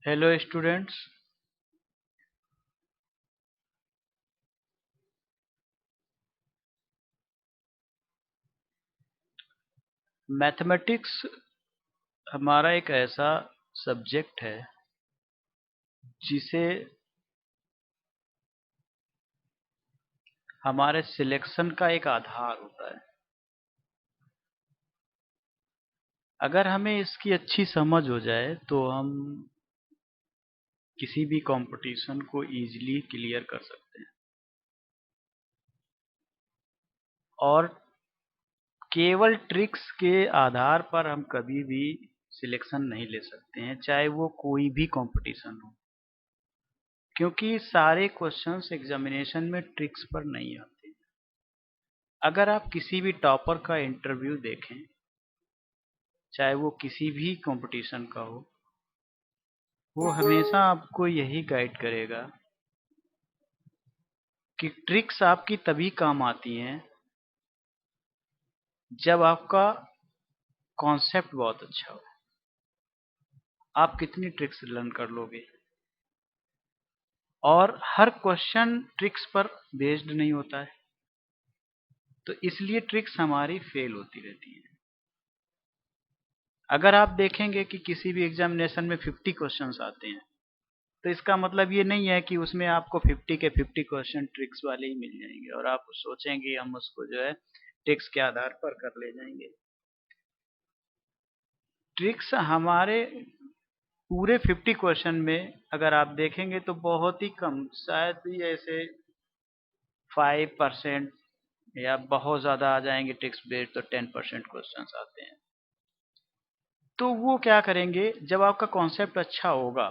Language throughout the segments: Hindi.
Hello students. मैथमेटिक्स हमारा एक ऐसा सब्जेक्ट है जिसे हमारे सिलेक्शन का एक आधार होता है। अगर हमें इसकी अच्छी समझ हो जाए तो हम किसी भी कंपटीशन को इजीली क्लियर कर सकते हैं और केवल ट्रिक्स के आधार पर हम कभी भी सिलेक्शन नहीं ले सकते हैं, चाहे वो कोई भी कंपटीशन हो, क्योंकि सारे क्वेश्चंस एग्जामिनेशन में ट्रिक्स पर नहीं आते। अगर आप किसी भी टॉपर का इंटरव्यू देखें, चाहे वो किसी भी कंपटीशन का हो, वो हमेशा आपको यही गाइड करेगा कि ट्रिक्स आपकी तभी काम आती हैं जब आपका कॉन्सेप्ट बहुत अच्छा हो। आप कितनी ट्रिक्स लर्न कर लोगे, और हर क्वेश्चन ट्रिक्स पर बेस्ड नहीं होता है, तो इसलिए ट्रिक्स हमारी फेल होती रहती है। अगर आप देखेंगे कि किसी भी एग्जामिनेशन में 50 क्वेश्चंस आते हैं, तो इसका मतलब ये नहीं है कि उसमें आपको 50 के 50 क्वेश्चन ट्रिक्स वाले ही मिल जाएंगे और आप सोचेंगे हम उसको जो है ट्रिक्स के आधार पर कर ले जाएंगे। ट्रिक्स हमारे पूरे 50 क्वेश्चन में अगर आप देखेंगे तो बहुत ही कम, शायद ही ऐसे 5% या बहुत ज्यादा आ जाएंगे ट्रिक्स बेस्ड, तो 10% क्वेश्चन आते हैं। तो वो क्या करेंगे, जब आपका कॉन्सेप्ट अच्छा होगा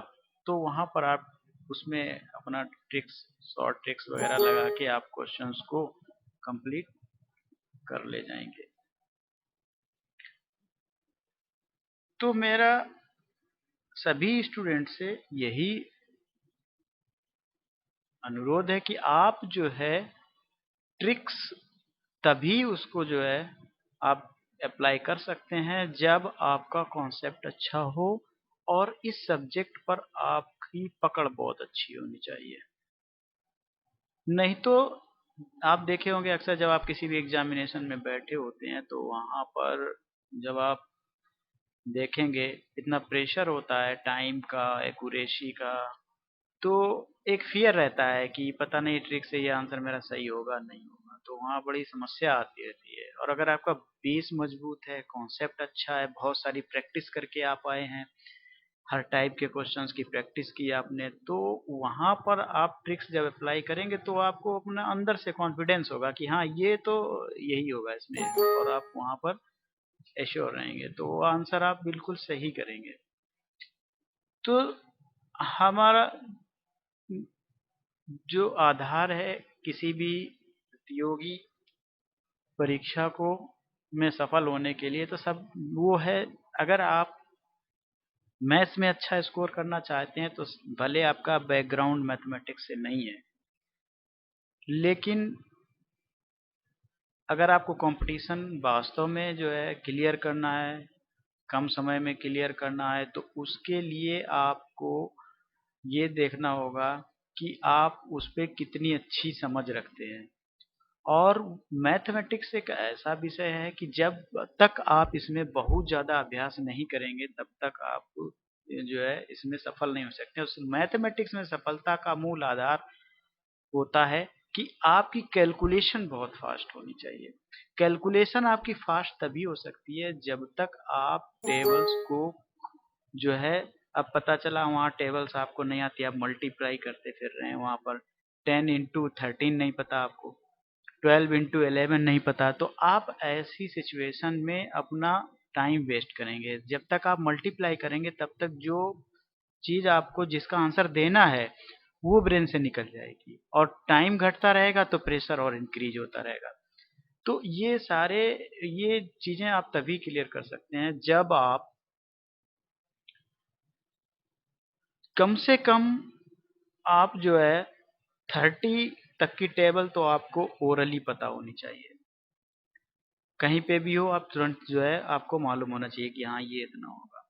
तो वहां पर आप उसमें अपना ट्रिक्स, शॉर्ट ट्रिक्स वगैरह लगा के आप क्वेश्चंस को कंप्लीट कर ले जाएंगे। तो मेरा सभी स्टूडेंट से यही अनुरोध है कि आप जो है ट्रिक्स तभी उसको जो है आप अप्लाई कर सकते हैं जब आपका कॉन्सेप्ट अच्छा हो और इस सब्जेक्ट पर आपकी पकड़ बहुत अच्छी होनी चाहिए। नहीं तो आप देखे होंगे अक्सर जब आप किसी भी एग्जामिनेशन में बैठे होते हैं तो वहां पर जब आप देखेंगे इतना प्रेशर होता है टाइम का, एक्यूरेसी का, तो एक फियर रहता है कि पता नहीं ट्रिक से ये आंसर मेरा सही होगा नहीं होगा, तो वहाँ बड़ी समस्या आती रहती है। और अगर आपका बेस मजबूत है, कॉन्सेप्ट अच्छा है, बहुत सारी प्रैक्टिस करके आप आए हैं, हर टाइप के क्वेश्चंस की प्रैक्टिस की आपने, तो वहाँ पर आप ट्रिक्स जब अप्लाई करेंगे तो आपको अपना अंदर से कॉन्फिडेंस होगा कि हाँ ये तो यही होगा इसमें, और आप वहाँ पर एश्योर रहेंगे तो वो आंसर आप बिल्कुल सही करेंगे। तो हमारा जो आधार है किसी भी प्रतियोगी परीक्षा को में सफल होने के लिए, तो सब वो है, अगर आप मैथ्स में अच्छा स्कोर करना चाहते हैं तो भले आपका बैकग्राउंड मैथमेटिक्स से नहीं है, लेकिन अगर आपको कंपटीशन वास्तव में जो है क्लियर करना है, कम समय में क्लियर करना है, तो उसके लिए आपको ये देखना होगा कि आप उस पे कितनी अच्छी समझ रखते हैं। और मैथमेटिक्स एक ऐसा विषय है कि जब तक आप इसमें बहुत ज़्यादा अभ्यास नहीं करेंगे तब तक आप जो है इसमें सफल नहीं हो सकते। उस मैथमेटिक्स में सफलता का मूल आधार होता है कि आपकी कैलकुलेशन बहुत फास्ट होनी चाहिए। कैलकुलेशन आपकी फास्ट तभी हो सकती है जब तक आप टेबल्स को जो है, अब पता चला वहाँ टेबल्स आपको नहीं आती, आप मल्टीप्लाई करते फिर रहे हैं वहाँ पर, 10 into 13 नहीं पता आपको, 12 into 11 नहीं पता, तो आप ऐसी सिचुएशन में अपना टाइम वेस्ट करेंगे। जब तक आप मल्टीप्लाई करेंगे तब तक जो चीज आपको जिसका आंसर देना है वो ब्रेन से निकल जाएगी, और टाइम घटता रहेगा तो प्रेशर और इंक्रीज होता रहेगा। तो ये चीजें आप तभी क्लियर कर सकते हैं जब आप कम से कम आप जो है 30 तक की टेबल तो आपको ओरली पता होनी चाहिए। कहीं पे भी हो आप तुरंत जो है आपको मालूम होना चाहिए कि हाँ ये इतना होगा।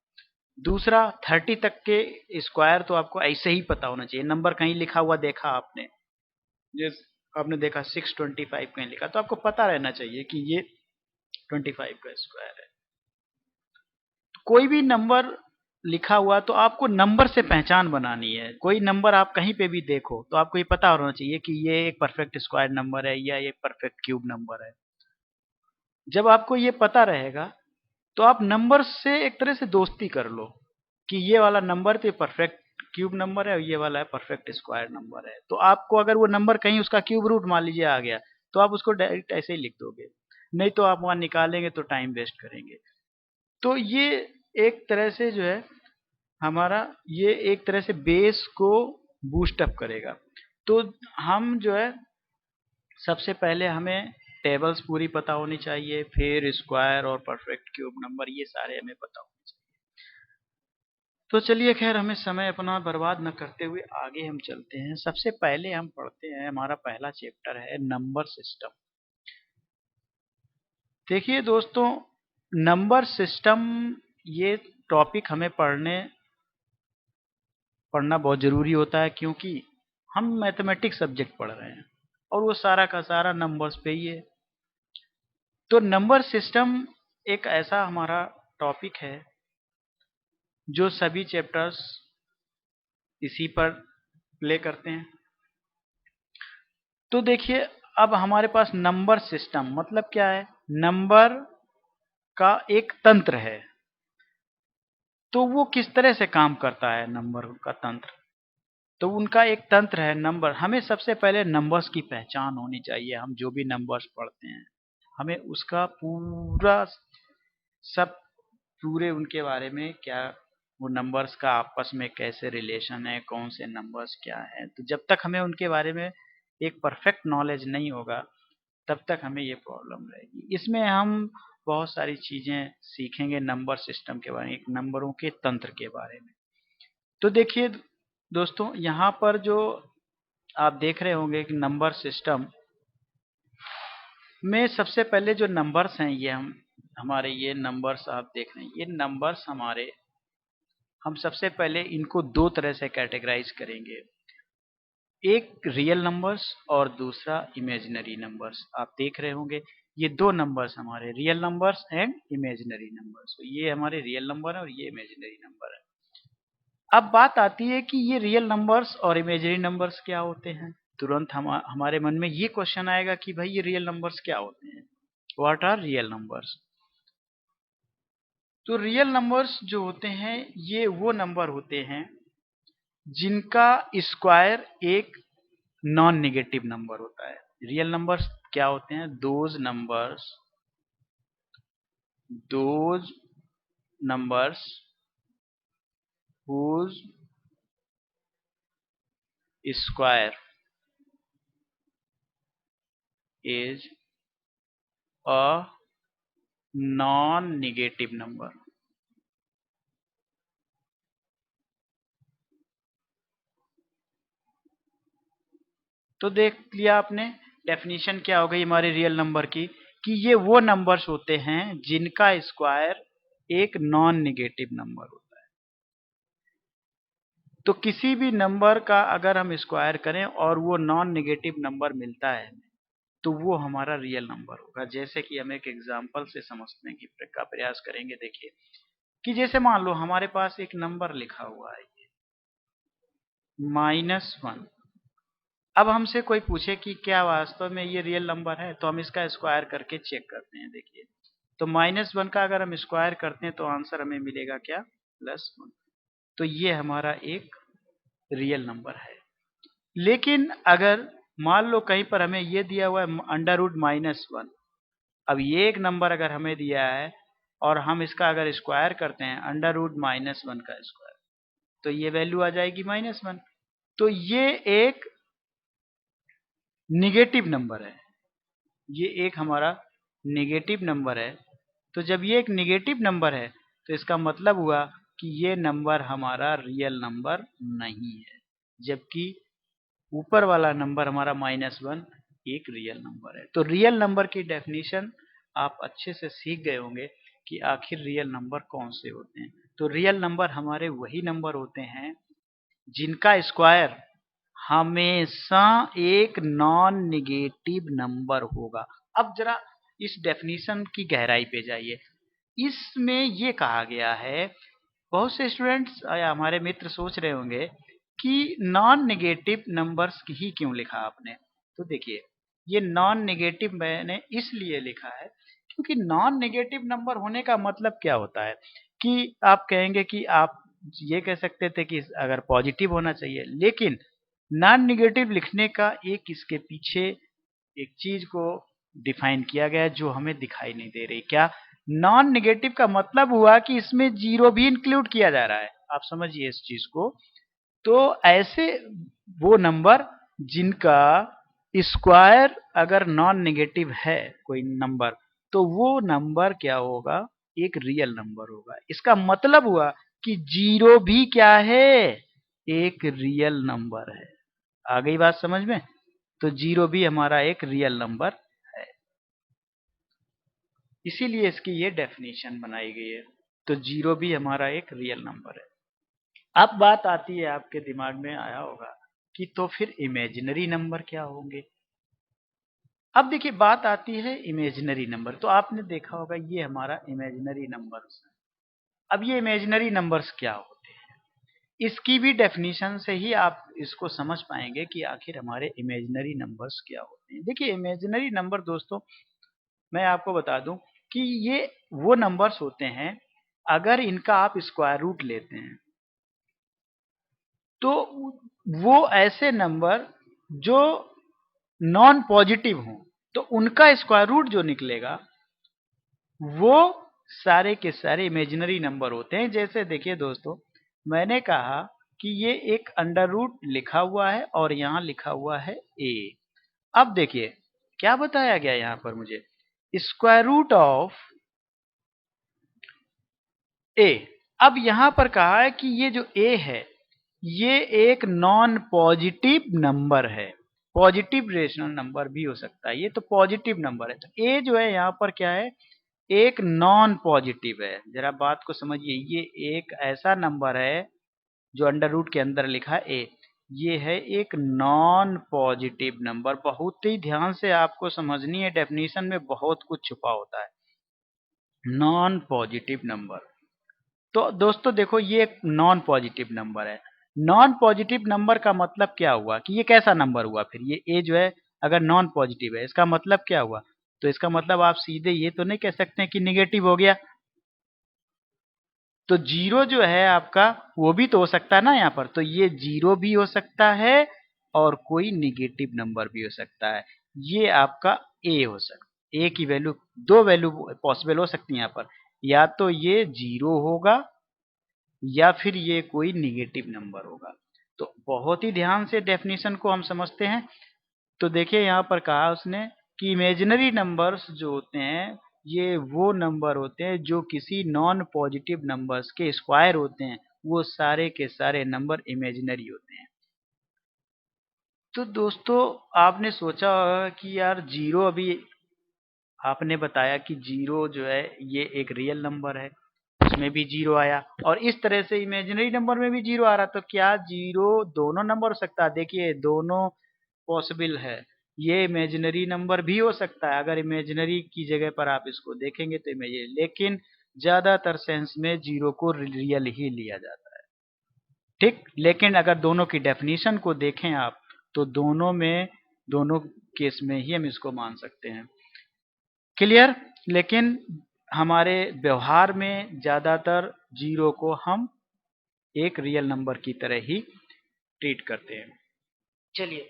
दूसरा 30 तक के स्क्वायर तो आपको ऐसे ही पता होना चाहिए, नंबर कहीं लिखा हुआ देखा आपने, जिस आपने देखा 625 कहीं लिखा, तो आपको पता रहना चाहिए कि ये 25 का स्क्वायर है। कोई भी नंबर लिखा हुआ तो आपको नंबर से पहचान बनानी है। कोई नंबर आप कहीं पे भी देखो तो आपको ये पता होना चाहिए कि ये एक परफेक्ट स्क्वायर नंबर है या ये परफेक्ट क्यूब नंबर है। जब आपको ये पता रहेगा तो आप नंबर से एक तरह से दोस्ती कर लो कि ये वाला नंबर तो परफेक्ट क्यूब नंबर है और ये वाला है परफेक्ट स्क्वायर नंबर है। तो आपको अगर वो नंबर कहीं उसका क्यूब रूट मान लीजिए आ गया तो आप उसको डायरेक्ट ऐसे ही लिख दोगे, नहीं तो आप वहां निकालेंगे तो टाइम वेस्ट करेंगे। तो ये एक तरह से जो है हमारा, ये एक तरह से बेस को बूस्ट अप करेगा। तो हम जो है सबसे पहले हमें टेबल्स पूरी पता होनी चाहिए, फिर स्क्वायर और परफेक्ट क्यूब नंबर ये सारे हमें पता होने चाहिए। तो चलिए खैर हमें समय अपना बर्बाद न करते हुए आगे हम चलते हैं। सबसे पहले हम पढ़ते हैं, हमारा पहला चैप्टर है नंबर सिस्टम। देखिए दोस्तों, नंबर सिस्टम ये टॉपिक हमें पढ़ना बहुत ज़रूरी होता है, क्योंकि हम मैथमेटिक्स सब्जेक्ट पढ़ रहे हैं और वो सारा का सारा नंबर्स पे ही है। तो नंबर सिस्टम एक ऐसा हमारा टॉपिक है जो सभी चैप्टर्स इसी पर प्ले करते हैं। तो देखिए, अब हमारे पास नंबर सिस्टम मतलब क्या है, नंबर का एक तंत्र है। तो वो किस तरह से काम करता है नंबर का तंत्र, तो उनका एक तंत्र है नंबर। हमें सबसे पहले नंबर्स की पहचान होनी चाहिए। हम जो भी नंबर्स पढ़ते हैं हमें उसका पूरा सब पूरे उनके बारे में क्या, वो नंबर्स का आपस में कैसे रिलेशन है, कौन से नंबर्स क्या है, तो जब तक हमें उनके बारे में एक परफेक्ट नॉलेज नहीं होगा तब तक हमें ये प्रॉब्लम रहेगी। इसमें हम बहुत सारी चीजें सीखेंगे नंबर सिस्टम के बारे में, एक नंबरों के तंत्र के बारे में। तो देखिए दोस्तों, यहाँ पर जो आप देख रहे होंगे कि नंबर सिस्टम में सबसे पहले जो नंबर्स हैं, ये हमारे ये नंबर्स आप देख रहे हैं, ये नंबर्स हमारे, हम सबसे पहले इनको दो तरह से कैटेगराइज करेंगे, एक रियल नंबर्स और दूसरा इमेजिनरी नंबर्स। आप देख रहे होंगे ये दो नंबर्स हमारे real numbers and imaginary numbers, तो ये हमारे रियल नंबर है और ये इमेजिनरी नंबर है। अब बात आती है कि ये रियल नंबर्स और इमेजिनरी नंबर्स क्या होते हैं। तुरंत हमारे मन में ये क्वेश्चन आएगा कि भाई ये रियल नंबर्स क्या होते हैं, व्हाट आर रियल नंबर्स। तो रियल नंबर्स जो होते हैं ये वो नंबर होते हैं जिनका स्क्वायर एक नॉन नेगेटिव नंबर होता है। रियल नंबर्स क्या होते हैं, those numbers whose square is a non negative number. तो देख लिया आपने डेफिनेशन क्या हो गई हमारे रियल नंबर की, कि ये वो नंबर्स होते हैं जिनका स्क्वायर एक नॉन नेगेटिव नंबर होता है। तो किसी भी नंबर का अगर हम स्क्वायर करें और वो नॉन नेगेटिव नंबर मिलता है तो वो हमारा रियल नंबर होगा। जैसे कि हम एक एग्जांपल से समझने का प्रयास करेंगे। देखिए कि जैसे मान लो हमारे पास एक नंबर लिखा हुआ है -1। अब हमसे कोई पूछे कि क्या वास्तव में ये रियल नंबर है, तो हम इसका स्क्वायर करके चेक करते हैं। देखिए तो -1 का अगर हम स्क्वायर करते हैं तो आंसर हमें मिलेगा क्या, +1। तो ये हमारा एक रियल नंबर है। लेकिन अगर मान लो कहीं पर हमें ये दिया हुआ है √-1, अब ये एक नंबर अगर हमें दिया है और हम इसका अगर स्क्वायर करते हैं √-1 का स्क्वायर, तो ये वैल्यू आ जाएगी -1। तो ये एक निगेटिव नंबर है, ये एक हमारा निगेटिव नंबर है। तो जब ये एक निगेटिव नंबर है तो इसका मतलब हुआ कि ये नंबर हमारा रियल नंबर नहीं है, जबकि ऊपर वाला नंबर हमारा -1 एक रियल नंबर है। तो रियल नंबर की डेफिनेशन आप अच्छे से सीख गए होंगे कि आखिर रियल नंबर कौन से होते हैं। तो रियल नंबर हमारे वही नंबर होते हैं जिनका स्क्वायर हमेशा एक नॉन नेगेटिव नंबर होगा। अब जरा इस डेफिनेशन की गहराई पे जाइए। इसमें ये कहा गया है, बहुत से स्टूडेंट्स या हमारे मित्र सोच रहे होंगे कि नॉन नेगेटिव नंबर्स ही क्यों लिखा आपने। तो देखिए, ये नॉन नेगेटिव मैंने इसलिए लिखा है क्योंकि नॉन नेगेटिव नंबर होने का मतलब क्या होता है कि आप कहेंगे कि आप ये कह सकते थे कि अगर पॉजिटिव होना चाहिए, लेकिन नॉन नेगेटिव लिखने का एक इसके पीछे एक चीज को डिफाइन किया गया है जो हमें दिखाई नहीं दे रही। क्या? नॉन नेगेटिव का मतलब हुआ कि इसमें जीरो भी इंक्लूड किया जा रहा है। आप समझिए इस चीज को। तो ऐसे वो नंबर जिनका स्क्वायर अगर नॉन नेगेटिव है कोई नंबर, तो वो नंबर क्या होगा? एक रियल नंबर होगा। इसका मतलब हुआ कि जीरो भी क्या है? एक रियल नंबर है। आ गई बात समझ में? तो जीरो भी हमारा एक रियल नंबर है, इसीलिए इसकी ये डेफिनेशन बनाई गई है। तो जीरो भी हमारा एक रियल नंबर है। अब बात आती है, आपके दिमाग में आया होगा कि तो फिर इमेजिनरी नंबर क्या होंगे। अब देखिए, बात आती है इमेजिनरी नंबर। तो आपने देखा होगा ये हमारा इमेजिनरी नंबर्स है। अब ये इमेजिनरी नंबर्स क्या होते हैं, इसकी भी डेफिनेशन से ही आप इसको समझ पाएंगे कि आखिर हमारे इमेजिनरी नंबर्स क्या होते हैं। देखिए, इमेजिनरी नंबर दोस्तों, मैं आपको बता दूं कि ये वो नंबर्स होते हैं अगर इनका आप स्क्वायर रूट लेते हैं तो वो ऐसे नंबर जो नॉन पॉजिटिव हों, तो उनका स्क्वायर रूट जो निकलेगा वो सारे के सारे इमेजिनरी नंबर होते हैं। जैसे देखिए दोस्तों, मैंने कहा कि ये एक अंडर रूट लिखा हुआ है और यहाँ लिखा हुआ है ए। अब देखिए क्या बताया गया यहाँ पर मुझे, स्क्वायर रूट ऑफ ए। अब यहाँ पर कहा है कि ये जो ए है ये एक नॉन पॉजिटिव नंबर है। पॉजिटिव रेशनल नंबर भी हो सकता है, ये तो पॉजिटिव नंबर है। तो ए जो है यहाँ पर क्या है? एक नॉन पॉजिटिव है। जरा बात को समझिए, ये एक ऐसा नंबर है जो अंडर रूट के अंदर लिखा है ए, ये है एक नॉन पॉजिटिव नंबर। बहुत ही ध्यान से आपको समझनी है, डेफिनेशन में बहुत कुछ छुपा होता है। नॉन पॉजिटिव नंबर, तो दोस्तों देखो ये एक नॉन पॉजिटिव नंबर है। नॉन पॉजिटिव नंबर का मतलब क्या हुआ कि ये कैसा नंबर हुआ? फिर ये ए जो है अगर नॉन पॉजिटिव है, इसका मतलब क्या हुआ? तो इसका मतलब आप सीधे ये तो नहीं कह सकते कि निगेटिव हो गया। तो जीरो जो है आपका वो भी तो हो सकता है ना यहाँ पर। तो ये जीरो भी हो सकता है और कोई निगेटिव नंबर भी हो सकता है। ये आपका ए हो सकता है। ए की वैल्यू, दो वैल्यू पॉसिबल हो सकती है यहाँ पर, या तो ये जीरो होगा या फिर ये कोई निगेटिव नंबर होगा। तो बहुत ही ध्यान से डेफिनेशन को हम समझते हैं। तो देखिए यहाँ पर कहा उसने कि इमेजिनरी नंबर्स जो होते हैं ये वो नंबर होते हैं जो किसी नॉन पॉजिटिव नंबर्स के स्क्वायर होते हैं। वो सारे के सारे नंबर इमेजिनरी होते हैं। तो दोस्तों आपने सोचा होगा कि यार जीरो, अभी आपने बताया कि जीरो जो है ये एक रियल नंबर है, उसमें भी जीरो आया और इस तरह से इमेजिनरी नंबर में भी जीरो आ रहा। तो क्या जीरो दोनों नंबर हो सकता है? देखिए दोनों पॉसिबल है। ये इमेजिनरी नंबर भी हो सकता है, अगर इमेजिनरी की जगह पर आप इसको देखेंगे तो इमेजिनरी, लेकिन ज्यादातर सेंस में जीरो को रियल ही लिया जाता है। ठीक, लेकिन अगर दोनों की डेफिनेशन को देखें आप तो दोनों में, दोनों केस में ही हम इसको मान सकते हैं। क्लियर? लेकिन हमारे व्यवहार में ज्यादातर जीरो को हम एक रियल नंबर की तरह ही ट्रीट करते हैं। चलिए,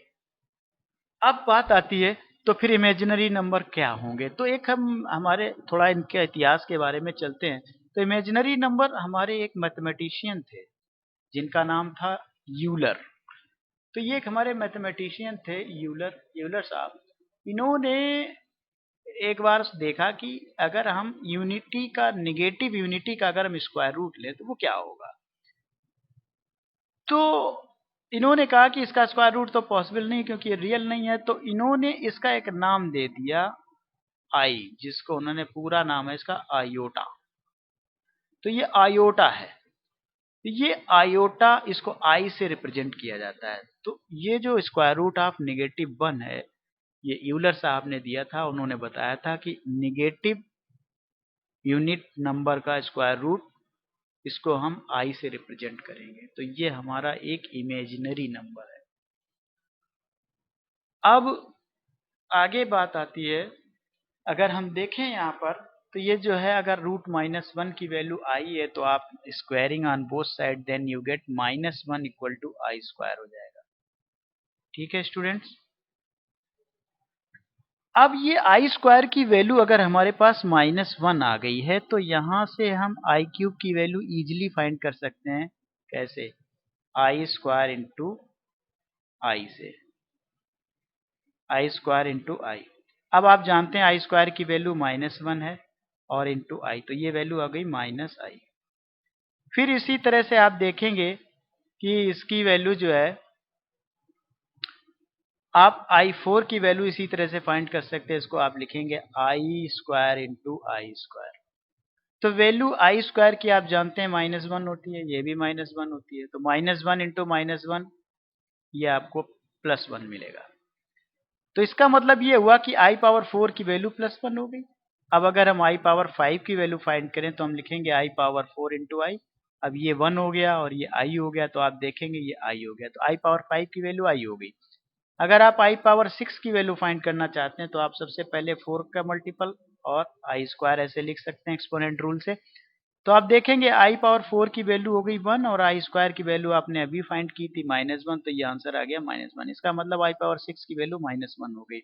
अब बात आती है तो फिर इमेजिनरी नंबर क्या होंगे। तो एक हम हमारे थोड़ा इनके इतिहास के बारे में चलते हैं। तो इमेजिनरी नंबर हमारे एक मैथमेटिशियन थे जिनका नाम था यूलर। तो ये एक हमारे मैथमेटिशियन थे यूलर, यूलर साहब। इन्होंने एक बार देखा कि अगर हम यूनिटी का, नेगेटिव यूनिटी का अगर हम स्क्वायर रूट लें तो वो क्या होगा। तो इन्होंने कहा कि इसका स्क्वायर रूट तो पॉसिबल नहीं क्योंकि ये रियल नहीं है। तो इन्होंने इसका एक नाम दे दिया आई, जिसको उन्होंने पूरा नाम है इसका आयोटा। तो ये आयोटा है। ये आयोटा इसको आई से रिप्रेजेंट किया जाता है। तो ये जो स्क्वायर रूट ऑफ -1 है, ये यूलर साहब ने दिया था, उन्होंने बताया था कि नेगेटिव यूनिट नंबर का स्क्वायर रूट इसको हम आई से रिप्रेजेंट करेंगे। तो ये हमारा एक इमेजिनरी नंबर है। अब आगे बात आती है, अगर हम देखें यहाँ पर, तो ये जो है, अगर √-1 की वैल्यू आई है तो आप squaring on both side, then you get -1 equal to i square हो जाएगा। ठीक है स्टूडेंट्स। अब ये आई स्क्वायर की वैल्यू अगर हमारे पास -1 आ गई है, तो यहाँ से हम आई क्यूब की वैल्यू इजिली फाइंड कर सकते हैं। कैसे? आई स्क्वायर इंटू आई से, आई स्क्वायर इंटू आई। अब आप जानते हैं आई स्क्वायर की वैल्यू -1 है और इंटू आई, तो ये वैल्यू आ गई -आई। फिर इसी तरह से आप देखेंगे कि इसकी वैल्यू जो है, आप i4 की वैल्यू इसी तरह से फाइंड कर सकते हैं। इसको आप लिखेंगे आई स्क्वायर इंटू आई स्क्वायर। तो वैल्यू आई स्क्वायर की आप जानते हैं -1 होती है, ये भी -1 होती है। तो -1 इंटू -1, ये आपको +1 मिलेगा। तो इसका मतलब ये हुआ कि आई पावर 4 की वैल्यू +1 हो गई। अब अगर हम आई पावर 5 की वैल्यू फाइंड करें, तो हम लिखेंगे आई पावर 4 इंटू आई। अब ये 1 हो गया और ये आई हो गया, तो आप देखेंगे ये आई हो गया। तो आई पावर 5 की वैल्यू आई हो गई। अगर आप आई पावर 6 की वैल्यू फाइंड करना चाहते हैं, तो आप सबसे पहले 4 का मल्टीपल और आई स्क्वायर ऐसे लिख सकते हैं एक्सपोनेंट रूल से। तो आप देखेंगे आई पावर 4 की वैल्यू हो गई 1 और आई स्क्वायर की वैल्यू आपने अभी फाइंड की थी -1, तो ये आंसर आ गया -1। इसका मतलब आई पावर 6 की वैल्यू -1 हो गई।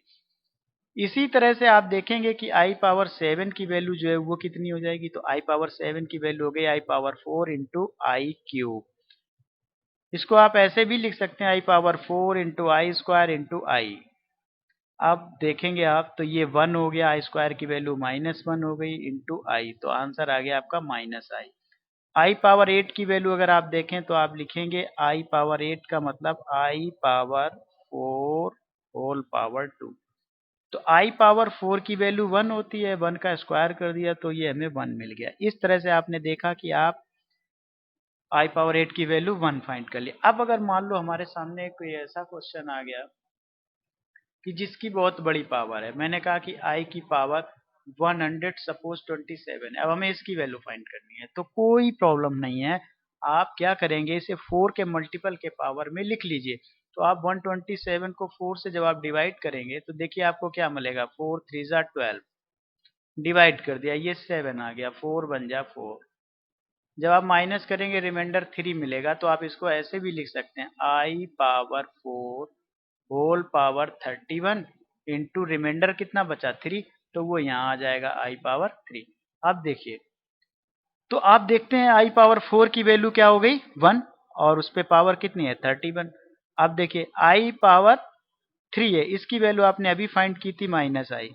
इसी तरह से आप देखेंगे कि आई पावर 7 की वैल्यू जो है वो कितनी हो जाएगी, तो आई पावर 7 की वैल्यू हो गई आई पावर 4 इंटू आई क्यूब। इसको आप ऐसे भी लिख सकते हैं I power 4 into I square into आई। अब देखेंगे आप, तो ये 1 हो गया, आई स्क्वायर की वैल्यू -1 हो गई इंटू आई, तो आंसर आ गया आपका -आई। आई पावर 8 की वैल्यू अगर आप देखें, तो आप लिखेंगे आई पावर 8 का मतलब आई पावर 4 होल पावर 2। तो आई पावर 4 की वैल्यू 1 होती है, 1 का स्क्वायर कर दिया तो ये हमें 1 मिल गया। इस तरह से आपने देखा कि आप आई पावर 8 की वैल्यू 1 फाइंड कर ली। अब अगर मान लो हमारे सामने कोई ऐसा क्वेश्चन आ गया कि जिसकी बहुत बड़ी पावर है, मैंने कहा कि आई की पावर 100 सपोज 27 है, अब हमें इसकी वैल्यू फाइंड करनी है, तो कोई प्रॉब्लम नहीं है। आप क्या करेंगे, इसे 4 के मल्टीपल के पावर में लिख लीजिए। तो आप 127 को 4 से जब आप डिवाइड करेंगे, तो देखिए आपको क्या मिलेगा, 4 3 जा 12, डिवाइड कर दिया, ये 7 आ गया, 4 बन जा 4। जब आप माइनस करेंगे रिमाइंडर 3 मिलेगा, तो आप इसको ऐसे भी लिख सकते हैं I power 4 whole power 31 into remainder कितना बचा 3, तो वो यहाँ आ जाएगा आई पावर 3। अब देखिए, तो आप देखते हैं आई पावर 4 की वैल्यू क्या हो गई 1 और उस पे पावर कितनी है 31। अब देखिए आई पावर 3 है, इसकी वैल्यू आपने अभी फाइंड की थी -आई,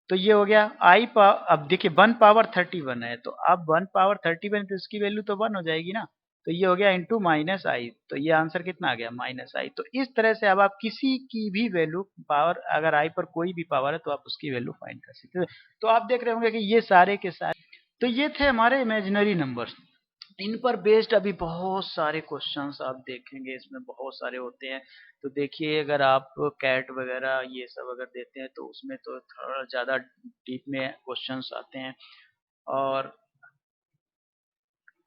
तो ये हो गया अब देखिए 1 पावर 31 है, तो अब 1 पावर 31 तो इसकी वैल्यू तो 1 हो जाएगी ना, तो ये हो गया इंटू -आई, तो ये आंसर कितना आ गया -आई। तो इस तरह से अब आप किसी की भी वैल्यू पावर, अगर आई पर कोई भी पावर है तो आप उसकी वैल्यू फाइंड कर सकते हैं। तो आप देख रहे होंगे कि ये सारे के सारे, तो ये थे हमारे इमेजिनरी नंबर्स। इन पर बेस्ड अभी बहुत सारे क्वेश्चंस आप देखेंगे, इसमें बहुत सारे होते हैं। तो देखिए, अगर आप कैट वगैरह ये सब अगर देते हैं, तो उसमें तो थोड़ा ज़्यादा डीप में क्वेश्चंस आते हैं। और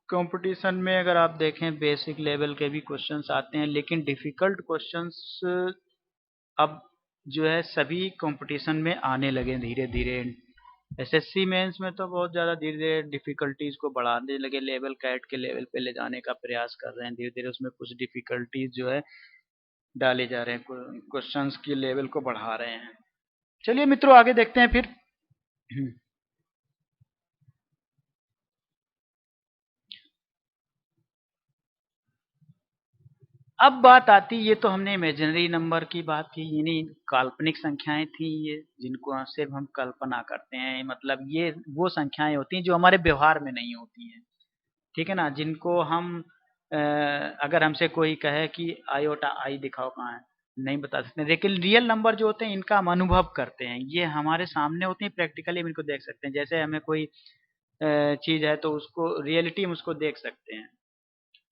कंपटीशन में अगर आप देखें, बेसिक लेवल के भी क्वेश्चंस आते हैं, लेकिन डिफ़िकल्ट क्वेश्चंस अब जो है सभी कंपटीशन में आने लगे धीरे-धीरे। एसएससी मेंस में तो बहुत ज़्यादा धीरे-धीरे डिफ़िकल्टीज़ को बढ़ाने लगे, लेवल कैट के लेवल पे ले जाने का प्रयास कर रहे हैं। धीरे-धीरे उसमें कुछ डिफ़िकल्टीज़ जो है डाले जा रहे हैं, क्वेश्चंस की लेवल को बढ़ा रहे हैं। चलिए मित्रों, आगे देखते हैं फिर। अब बात आती, ये तो हमने इमेजिनरी नंबर की बात की, यानी काल्पनिक संख्याएं थी ये, जिनको सिर्फ हम कल्पना करते हैं, मतलब ये वो संख्याएं होती हैं जो हमारे व्यवहार में नहीं होती हैं। ठीक है ना, जिनको हम अगर हमसे कोई कहे कि आयोटा आई दिखाओ कहाँ है, नहीं बता सकते, लेकिन रियल नंबर जो होते हैं इनका हम अनुभव करते हैं, ये हमारे सामने होते हैं, प्रैक्टिकली हम इनको देख सकते हैं। जैसे हमें कोई चीज़ है तो उसको रियलिटी हम उसको देख सकते हैं।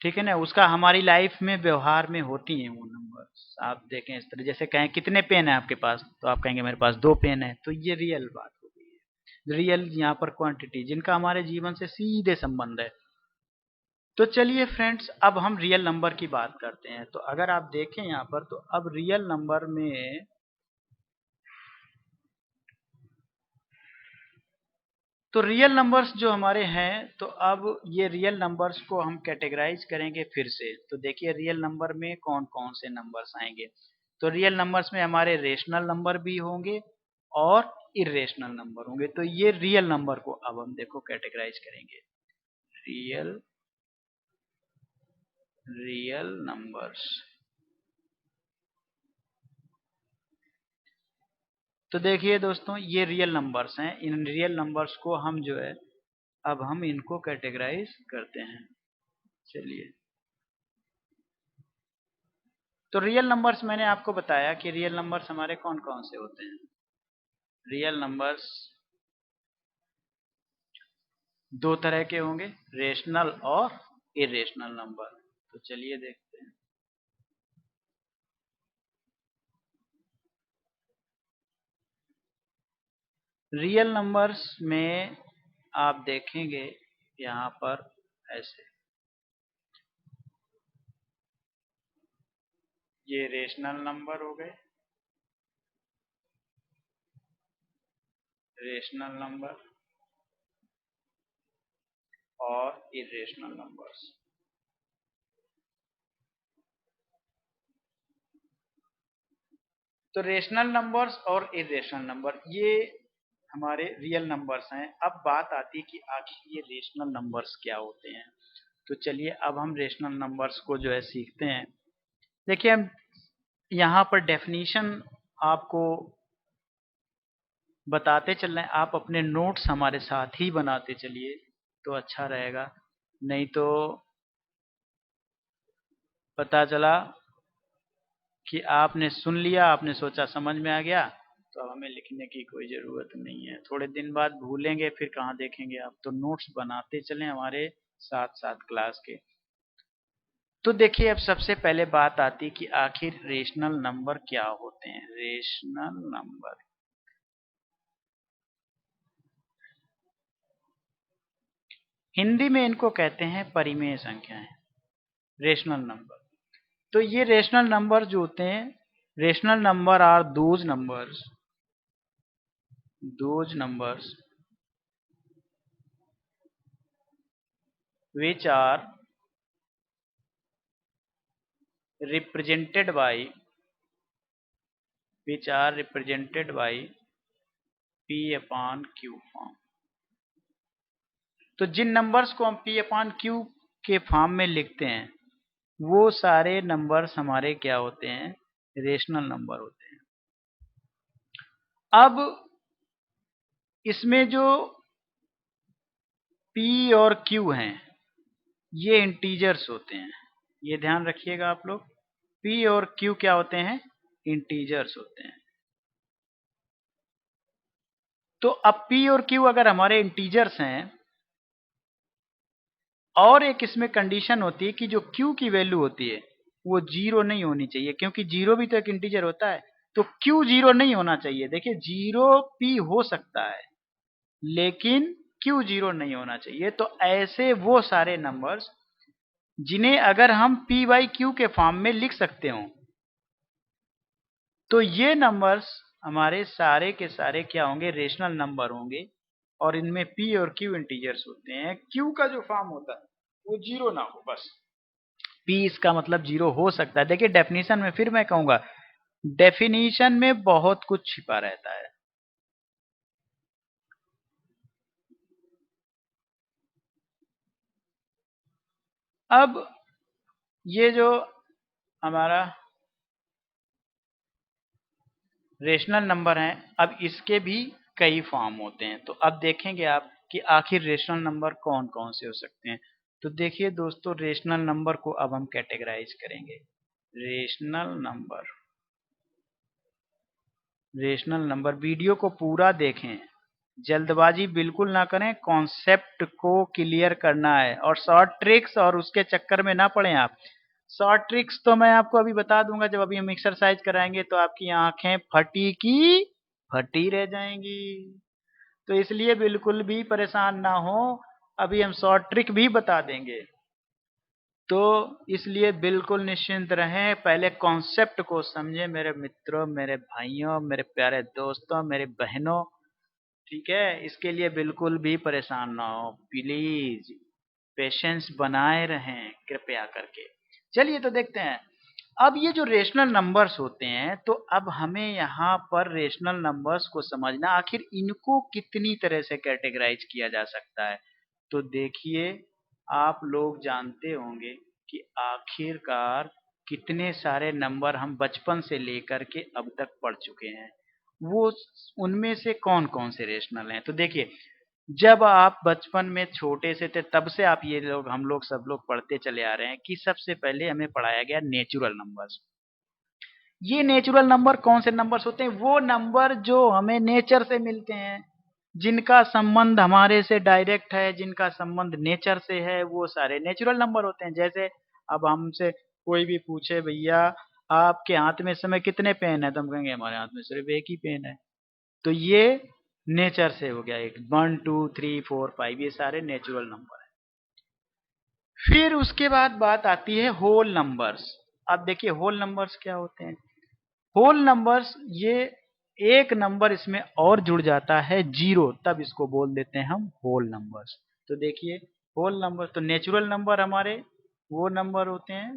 ठीक है ना, उसका हमारी लाइफ में व्यवहार में होती हैं वो नंबर्स। आप देखें इस तरह, जैसे कहें कितने पेन है आपके पास, तो आप कहेंगे मेरे पास 2 पेन है, तो ये रियल बात हो गई है। रियल यहाँ पर क्वांटिटी जिनका हमारे जीवन से सीधे संबंध है। तो चलिए फ्रेंड्स, अब हम रियल नंबर की बात करते हैं। तो अगर आप देखें यहाँ पर, तो अब रियल नंबर में तो रियल नंबर्स जो हमारे हैं, तो अब ये रियल नंबर्स को हम कैटेगराइज करेंगे फिर से। तो देखिए रियल नंबर में कौन कौन से नंबर्स आएंगे। तो रियल नंबर्स में हमारे रेशनल नंबर भी होंगे और इरेशनल नंबर होंगे। तो ये रियल नंबर को अब हम देखो कैटेगराइज करेंगे। Real real numbers. तो देखिए दोस्तों, ये रियल नंबर्स हैं। इन रियल नंबर्स को हम जो है, अब हम इनको कैटेगराइज करते हैं। चलिए, तो रियल नंबर्स मैंने आपको बताया कि रियल नंबर्स हमारे कौन कौन से होते हैं। रियल नंबर्स दो तरह के होंगे, रेशनल और इरेशनल नंबर। तो चलिए देखते हैं। रियल नंबर्स में आप देखेंगे यहाँ पर ऐसे, ये रेशनल नंबर हो गए, रेशनल नंबर और इरेशनल नंबर्स। तो रेशनल नंबर्स और इरेशनल नंबर ये हमारे रियल नंबर्स हैं। अब बात आती है कि आखिर ये रेशनल नंबर्स क्या होते हैं। तो चलिए अब हम रेशनल नंबर्स को जो है सीखते हैं। देखिए, हम यहाँ पर डेफिनीशन आपको बताते चल रहे हैं, आप अपने नोट्स हमारे साथ ही बनाते चलिए तो अच्छा रहेगा। नहीं तो पता चला कि आपने सुन लिया, आपने सोचा समझ में आ गया, तो अब हमें लिखने की कोई ज़रूरत नहीं है। थोड़े दिन बाद भूलेंगे, फिर कहाँ देखेंगे आप। तो नोट्स बनाते चलें हमारे साथ साथ क्लास के। तो देखिए, अब सबसे पहले बात आती कि आखिर रेशनल नंबर क्या होते हैं। रेशनल नंबर हिंदी में इनको कहते हैं परिमेय संख्याएं, रेशनल नंबर। तो ये रेशनल नंबर जो होते हैं, rational number are those numbers which are represented by p upon q form. तो जिन नंबर्स को हम p अपॉन q के फॉर्म में लिखते हैं, वो सारे नंबर्स हमारे क्या होते हैं, रेशनल नंबर होते हैं। अब इसमें जो p और q हैं, ये इंटीजर्स होते हैं। ये ध्यान रखिएगा आप लोग, p और q क्या होते हैं, इंटीजर्स होते हैं। तो अब p और q अगर हमारे इंटीजर्स हैं, और एक इसमें कंडीशन होती है कि जो q की वैल्यू होती है वो जीरो नहीं होनी चाहिए, क्योंकि जीरो भी तो एक इंटीजर होता है। तो q जीरो नहीं होना चाहिए। देखिए, जीरो p हो सकता है लेकिन q जीरो नहीं होना चाहिए। तो ऐसे वो सारे नंबर्स जिन्हें अगर हम p बाई क्यू के फॉर्म में लिख सकते हो, तो ये नंबर्स हमारे सारे के सारे क्या होंगे, रेशनल नंबर होंगे। और इनमें p और q इंटीजर्स होते हैं। q का जो फॉर्म होता है वो जीरो ना हो, बस p इसका मतलब जीरो हो सकता है। देखिए, डेफिनेशन में फिर मैं कहूंगा, डेफिनेशन में बहुत कुछ छिपा रहता है। अब ये जो हमारा रेशनल नंबर है, अब इसके भी कई फॉर्म होते हैं। तो अब देखेंगे आप कि आखिर रेशनल नंबर कौन कौन से हो सकते हैं। तो देखिए दोस्तों, रेशनल नंबर को अब हम कैटेगराइज करेंगे। रेशनल नंबर वीडियो को पूरा देखें, जल्दबाजी बिल्कुल ना करें, कॉन्सेप्ट को क्लियर करना है और शॉर्ट ट्रिक्स और उसके चक्कर में ना पड़े आप। शॉर्ट ट्रिक्स तो मैं आपको अभी बता दूंगा, जब अभी हम एक्सरसाइज कराएंगे तो आपकी आंखें फटी की फटी रह जाएंगी। तो इसलिए बिल्कुल भी परेशान ना हो, अभी हम शॉर्ट ट्रिक भी बता देंगे। तो इसलिए बिल्कुल निश्चिंत रहें, पहले कॉन्सेप्ट को समझें मेरे मित्रों, मेरे भाइयों, मेरे प्यारे दोस्तों, मेरी बहनों। ठीक है, इसके लिए बिल्कुल भी परेशान ना हो, प्लीज पेशेंस बनाए रहें कृपया करके। चलिए तो देखते हैं, अब ये जो रेशनल नंबर्स होते हैं, तो अब हमें यहाँ पर रेशनल नंबर्स को समझना, आखिर इनको कितनी तरह से कैटेगराइज किया जा सकता है। तो देखिए, आप लोग जानते होंगे कि आखिरकार कितने सारे नंबर हम बचपन से लेकर के अब तक पढ़ चुके हैं। वो उनमें से कौन कौन से रेशनल हैं, तो देखिए, जब आप बचपन में छोटे से थे तब से आप ये लोग हम लोग सब लोग पढ़ते चले आ रहे हैं कि सबसे पहले हमें पढ़ाया गया नेचुरल नंबर्स। ये नेचुरल नंबर कौन से नंबर्स होते हैं? वो नंबर जो हमें नेचर से मिलते हैं, जिनका संबंध हमारे से डायरेक्ट है, जिनका संबंध नेचर से है, वो सारे नेचुरल नंबर होते हैं। जैसे अब हमसे कोई भी पूछे, भैया आपके हाथ में इस समय कितने पेन है, तो हम कहेंगे हमारे हाथ में सिर्फ एक ही पेन है। तो ये नेचर से हो गया, एक 1 2 3 4 5, ये सारे नेचुरल नंबर है। फिर उसके बाद बात आती है होल नंबर्स। अब देखिए होल नंबर्स क्या होते हैं। होल नंबर्स, ये एक नंबर इसमें और जुड़ जाता है जीरो, तब इसको बोल देते हैं हम होल नंबर्स। तो देखिए, होल नंबर तो नेचुरल नंबर हमारे वो नंबर होते हैं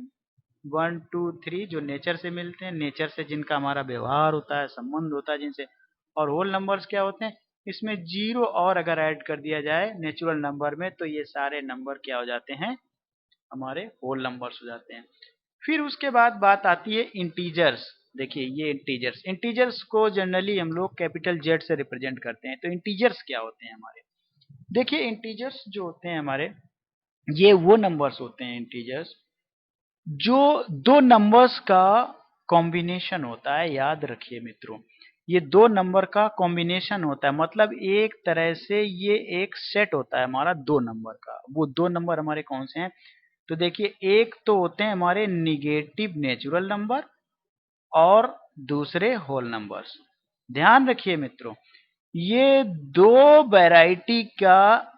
1 2 3 जो नेचर से मिलते हैं, नेचर से जिनका हमारा व्यवहार होता है, संबंध होता है जिनसे। और होल नंबर्स क्या होते हैं? इसमें जीरो और अगर ऐड कर दिया जाए नेचुरल नंबर में, तो ये सारे नंबर क्या हो जाते हैं? हमारे होल नंबर्स हो जाते हैं। फिर उसके बाद बात आती है इंटीजर्स। देखिए ये इंटीजर्स, इंटीजर्स को जनरली हम लोग कैपिटल जेड से रिप्रेजेंट करते हैं। तो इंटीजर्स क्या होते हैं हमारे? देखिए इंटीजर्स जो होते हैं हमारे, ये वो नंबर्स होते हैं इंटीजर्स जो दो नंबर्स का कॉम्बिनेशन होता है। याद रखिए मित्रों, ये दो नंबर का कॉम्बिनेशन होता है, मतलब एक तरह से ये एक सेट होता है हमारा दो नंबर का। वो दो नंबर हमारे कौन से हैं? तो देखिए, एक तो होते हैं हमारे निगेटिव नेचुरल नंबर और दूसरे होल नंबर्स। ध्यान रखिए मित्रों, ये दो वैरायटी का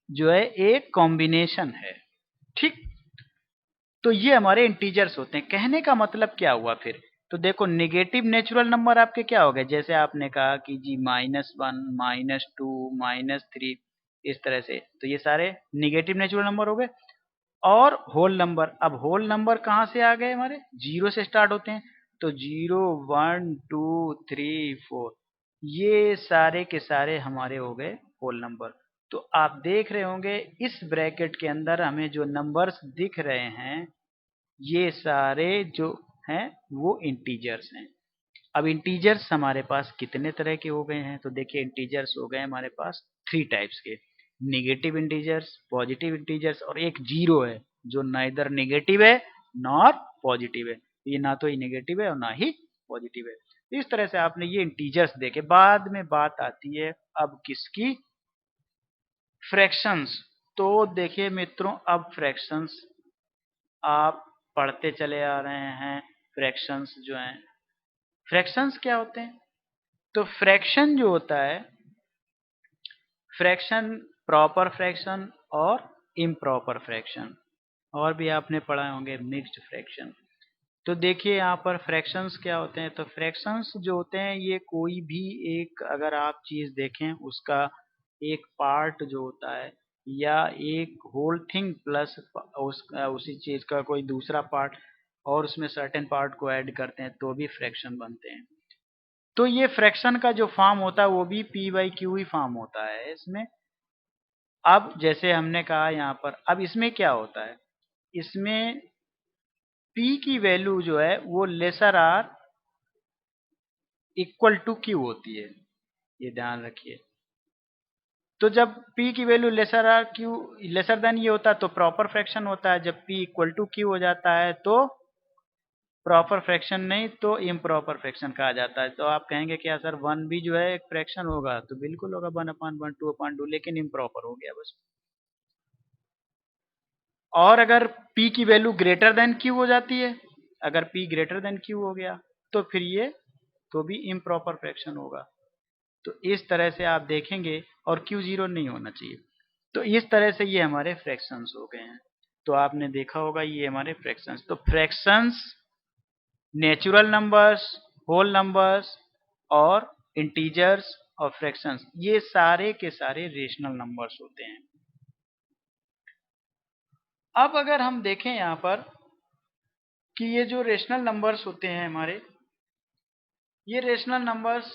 जो है एक कॉम्बिनेशन है। ठीक, तो ये हमारे इंटीजर्स होते हैं। कहने का मतलब क्या हुआ फिर? तो देखो, नेगेटिव नेचुरल नंबर आपके क्या हो गए? जैसे आपने कहा कि जी -1 -2 -3, इस तरह से, तो ये सारे निगेटिव नेचुरल नंबर हो गए। और होल नंबर, अब होल नंबर कहाँ से आ गए? हमारे जीरो से स्टार्ट होते हैं। तो 0 1 2 3 4, ये सारे के सारे हमारे हो गए होल नंबर। तो आप देख रहे होंगे इस ब्रैकेट के अंदर हमें जो नंबर्स दिख रहे हैं, ये सारे जो हैं वो इंटीजर्स हैं। अब इंटीजर्स हमारे पास कितने तरह के हो गए हैं? तो देखिए, इंटीजर्स हो गए हमारे पास थ्री टाइप्स के, निगेटिव इंटीजर्स, पॉजिटिव इंटीजर्स, और एक जीरो है जो नाइदर नेगेटिव है नॉर पॉजिटिव है। ये ना तो ही नेगेटिव है और ना ही पॉजिटिव है। इस तरह से आपने ये इंटीजर्स देखे। बाद में बात आती है अब किसकी? फ्रैक्शंस। तो देखिए मित्रों, अब फ्रैक्शंस आप पढ़ते चले आ रहे हैं। फ्रैक्शंस जो हैं, फ्रैक्शंस क्या होते हैं? तो फ्रैक्शन जो होता है, फ्रैक्शन, प्रॉपर फ्रैक्शन और इम्प्रॉपर फ्रैक्शन, और भी आपने पढ़ा होंगे मिक्स्ड फ्रैक्शन। तो देखिए यहाँ पर फ्रैक्शंस क्या होते हैं? तो फ्रैक्शंस जो होते हैं, ये कोई भी एक अगर आप चीज देखें, उसका एक पार्ट जो होता है, या एक होल थिंग प्लस उसी चीज का कोई दूसरा पार्ट, और उसमें सर्टेन पार्ट को ऐड करते हैं तो भी फ्रैक्शन बनते हैं। तो ये फ्रैक्शन का जो फॉर्म होता है वो भी P by Q he form होता है इसमें। अब जैसे हमने कहा यहाँ पर, अब इसमें क्या होता है? इसमें p की वैल्यू जो है वो lesser or equal to q होती है, ये ध्यान रखिए। तो जब p की value lesser or q, lesser than ये होता है तो प्रॉपर फ्रैक्शन होता है। जब p इक्वल टू क्यू हो जाता है तो प्रॉपर फ्रैक्शन नहीं तो इम्प्रॉपर फ्रैक्शन कहा जाता है। तो आप कहेंगे क्या सर 1 भी जो है एक फ्रैक्शन होगा? तो बिल्कुल होगा, 1/1 2/2, लेकिन इम्प्रॉपर हो गया बस। और अगर p की वैल्यू ग्रेटर देन q हो जाती है, अगर p ग्रेटर देन q हो गया तो फिर ये तो भी इम्प्रॉपर फ्रैक्शन होगा। तो इस तरह से आप देखेंगे, और q जीरो नहीं होना चाहिए। तो इस तरह से ये हमारे फ्रैक्शंस हो गए हैं। तो आपने देखा होगा ये हमारे फ्रैक्शंस। तो fractions, natural numbers, whole numbers और इंटीजर्स और फ्रैक्शंस, ये सारे के सारे रेशनल नंबर्स होते हैं। अब अगर हम देखें यहाँ पर कि ये जो रेशनल नंबर्स होते हैं हमारे, ये रेशनल नंबर्स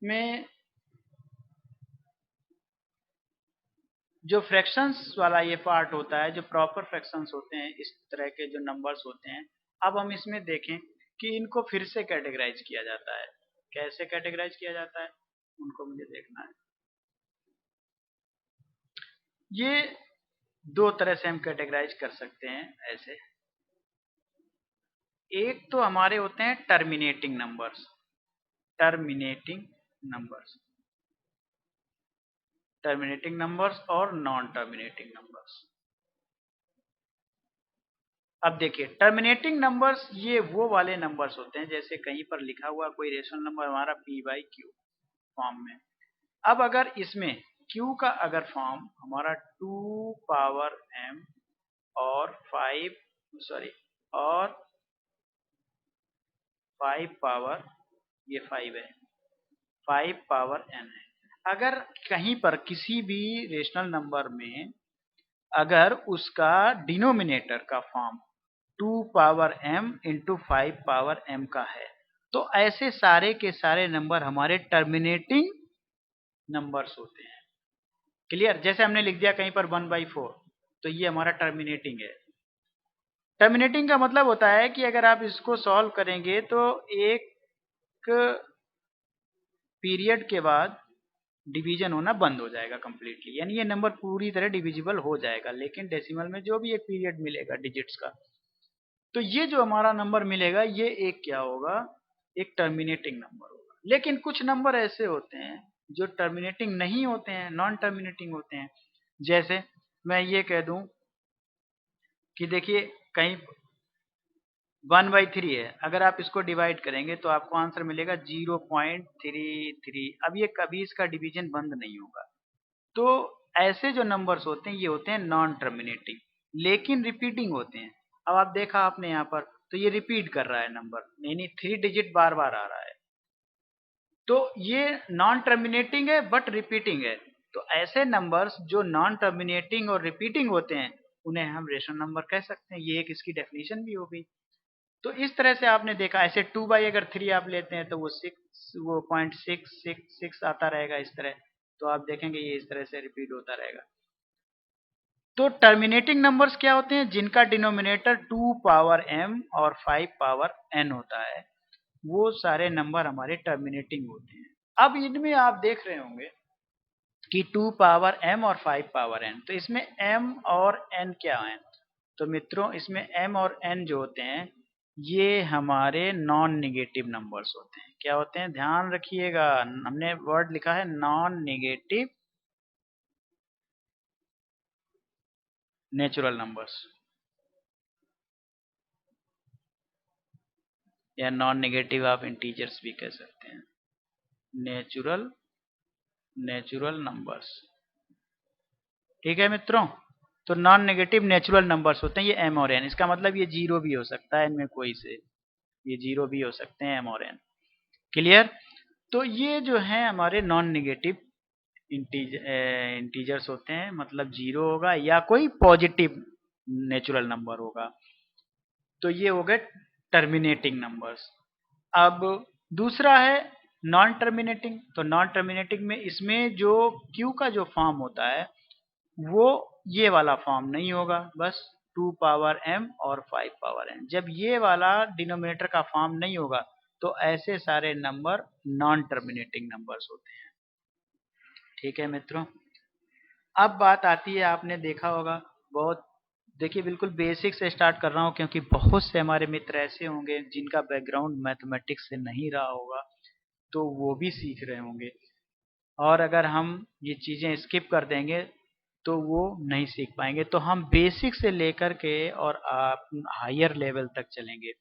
में जो फ्रैक्शंस वाला ये पार्ट होता है, जो प्रॉपर फ्रैक्शंस होते हैं, इस तरह के जो नंबर्स होते हैं, अब हम इसमें देखें कि इनको फिर से कैटेगराइज किया जाता है। कैसे कैटेगराइज किया जाता है उनको मुझे देखना है। ये दो तरह से हम कैटेगराइज कर सकते हैं ऐसे। एक तो हमारे होते हैं terminating numbers, terminating numbers, terminating numbers और नॉन टर्मिनेटिंग नंबर्स। अब देखिए टर्मिनेटिंग नंबर्स ये वो वाले नंबर्स होते हैं, जैसे कहीं पर लिखा हुआ कोई रेशनल नंबर हमारा p/q फॉर्म में। अब अगर इसमें q का अगर फॉर्म हमारा 2 पावर m और 5 सॉरी और 5 पावर, ये 5 है, 5 पावर n है। अगर कहीं पर किसी भी रेशनल नंबर में अगर उसका डिनोमिनेटर का form 2 power m into 5 power m का है, तो ऐसे सारे के सारे नंबर हमारे टर्मिनेटिंग नंबर्स होते हैं। क्लियर? जैसे हमने लिख दिया कहीं पर 1/4, तो ये हमारा टर्मिनेटिंग है। टर्मिनेटिंग का मतलब होता है कि अगर आप इसको सॉल्व करेंगे तो एक पीरियड के बाद डिवीजन होना बंद हो जाएगा कंप्लीटली, यानी ये नंबर पूरी तरह डिविजिबल हो जाएगा, लेकिन डेसिमल में जो भी एक पीरियड मिलेगा डिजिट्स का, तो ये जो हमारा नंबर मिलेगा ये एक क्या होगा, एक टर्मिनेटिंग नंबर होगा। लेकिन कुछ नंबर ऐसे होते हैं जो टर्मिनेटिंग नहीं होते हैं, नॉन टर्मिनेटिंग होते हैं। जैसे मैं ये कह दूं कि देखिए कहीं 1/3 है, अगर आप इसको डिवाइड करेंगे तो आपको आंसर मिलेगा 0.33। अब ये कभी इसका डिवीजन बंद नहीं होगा। तो ऐसे जो नंबर्स होते हैं ये होते हैं नॉन टर्मिनेटिंग, लेकिन रिपीटिंग होते हैं। अब आप देखा आपने यहाँ पर, तो ये रिपीट कर रहा है नंबर, यानी 3 डिजिट बार बार आ रहा है। तो ये नॉन टर्मिनेटिंग है बट रिपीटिंग है। तो ऐसे नंबर्स जो नॉन टर्मिनेटिंग और रिपीटिंग होते हैं उन्हें हम रेशनल नंबर कह सकते हैं। ये एक इसकी डेफिनेशन भी हो गई। तो इस तरह से आपने देखा, ऐसे 2/3 आप लेते हैं तो वो 6, वो 0.666 आता रहेगा इस तरह। तो आप देखेंगे ये इस तरह से रिपीट होता रहेगा। तो टर्मिनेटिंग नंबर्स क्या होते हैं? जिनका डिनोमिनेटर 2 पावर m और 5 पावर n होता है, वो सारे नंबर हमारे टर्मिनेटिंग होते हैं। अब इनमें आप देख रहे होंगे कि 2 पावर m और 5 पावर n, तो इसमें m और n क्या है? तो मित्रों इसमें m और n जो होते हैं ये हमारे नॉन नेगेटिव नंबर्स होते हैं। क्या होते हैं? ध्यान रखिएगा, हमने वर्ड लिखा है नॉन नेगेटिव नेचुरल नंबर्स या नॉन नेगेटिव आप इंटीजर्स भी कह सकते हैं। नेचुरल नेचुरल नंबर्स, ठीक है मित्रों। तो नॉन नेगेटिव नेचुरल नंबर्स होते हैं ये m और n। इसका मतलब ये जीरो भी हो सकता है इनमें कोई से, ये जीरो भी हो सकते हैं m और n। क्लियर? तो ये जो है हमारे नॉन नेगेटिव इंटीजर्स होते हैं, मतलब जीरो होगा या कोई पॉजिटिव नेचुरल नंबर होगा। तो ये हो गए टर्मिनेटिंग नंबर्स। अब दूसरा है नॉन टर्मिनेटिंग। तो नॉन टर्मिनेटिंग में इसमें जो q का जो फॉर्म होता है वो ये वाला फॉर्म नहीं होगा, बस 2 पावर m और 5 पावर n। जब ये वाला डिनोमिनेटर का फॉर्म नहीं होगा तो ऐसे सारे नंबर नॉन टर्मिनेटिंग नंबर्स होते हैं। ठीक है मित्रों। अब बात आती है, आपने देखा होगा बहुत देखिए बिल्कुल बेसिक से स्टार्ट कर रहा हूँ क्योंकि बहुत से हमारे मित्र ऐसे होंगे जिनका बैकग्राउंड मैथमेटिक्स से नहीं रहा होगा, तो वो भी सीख रहे होंगे। और अगर हम ये चीज़ें स्किप कर देंगे तो वो नहीं सीख पाएंगे। तो हम बेसिक से लेकर के और आप हायर लेवल तक चलेंगे।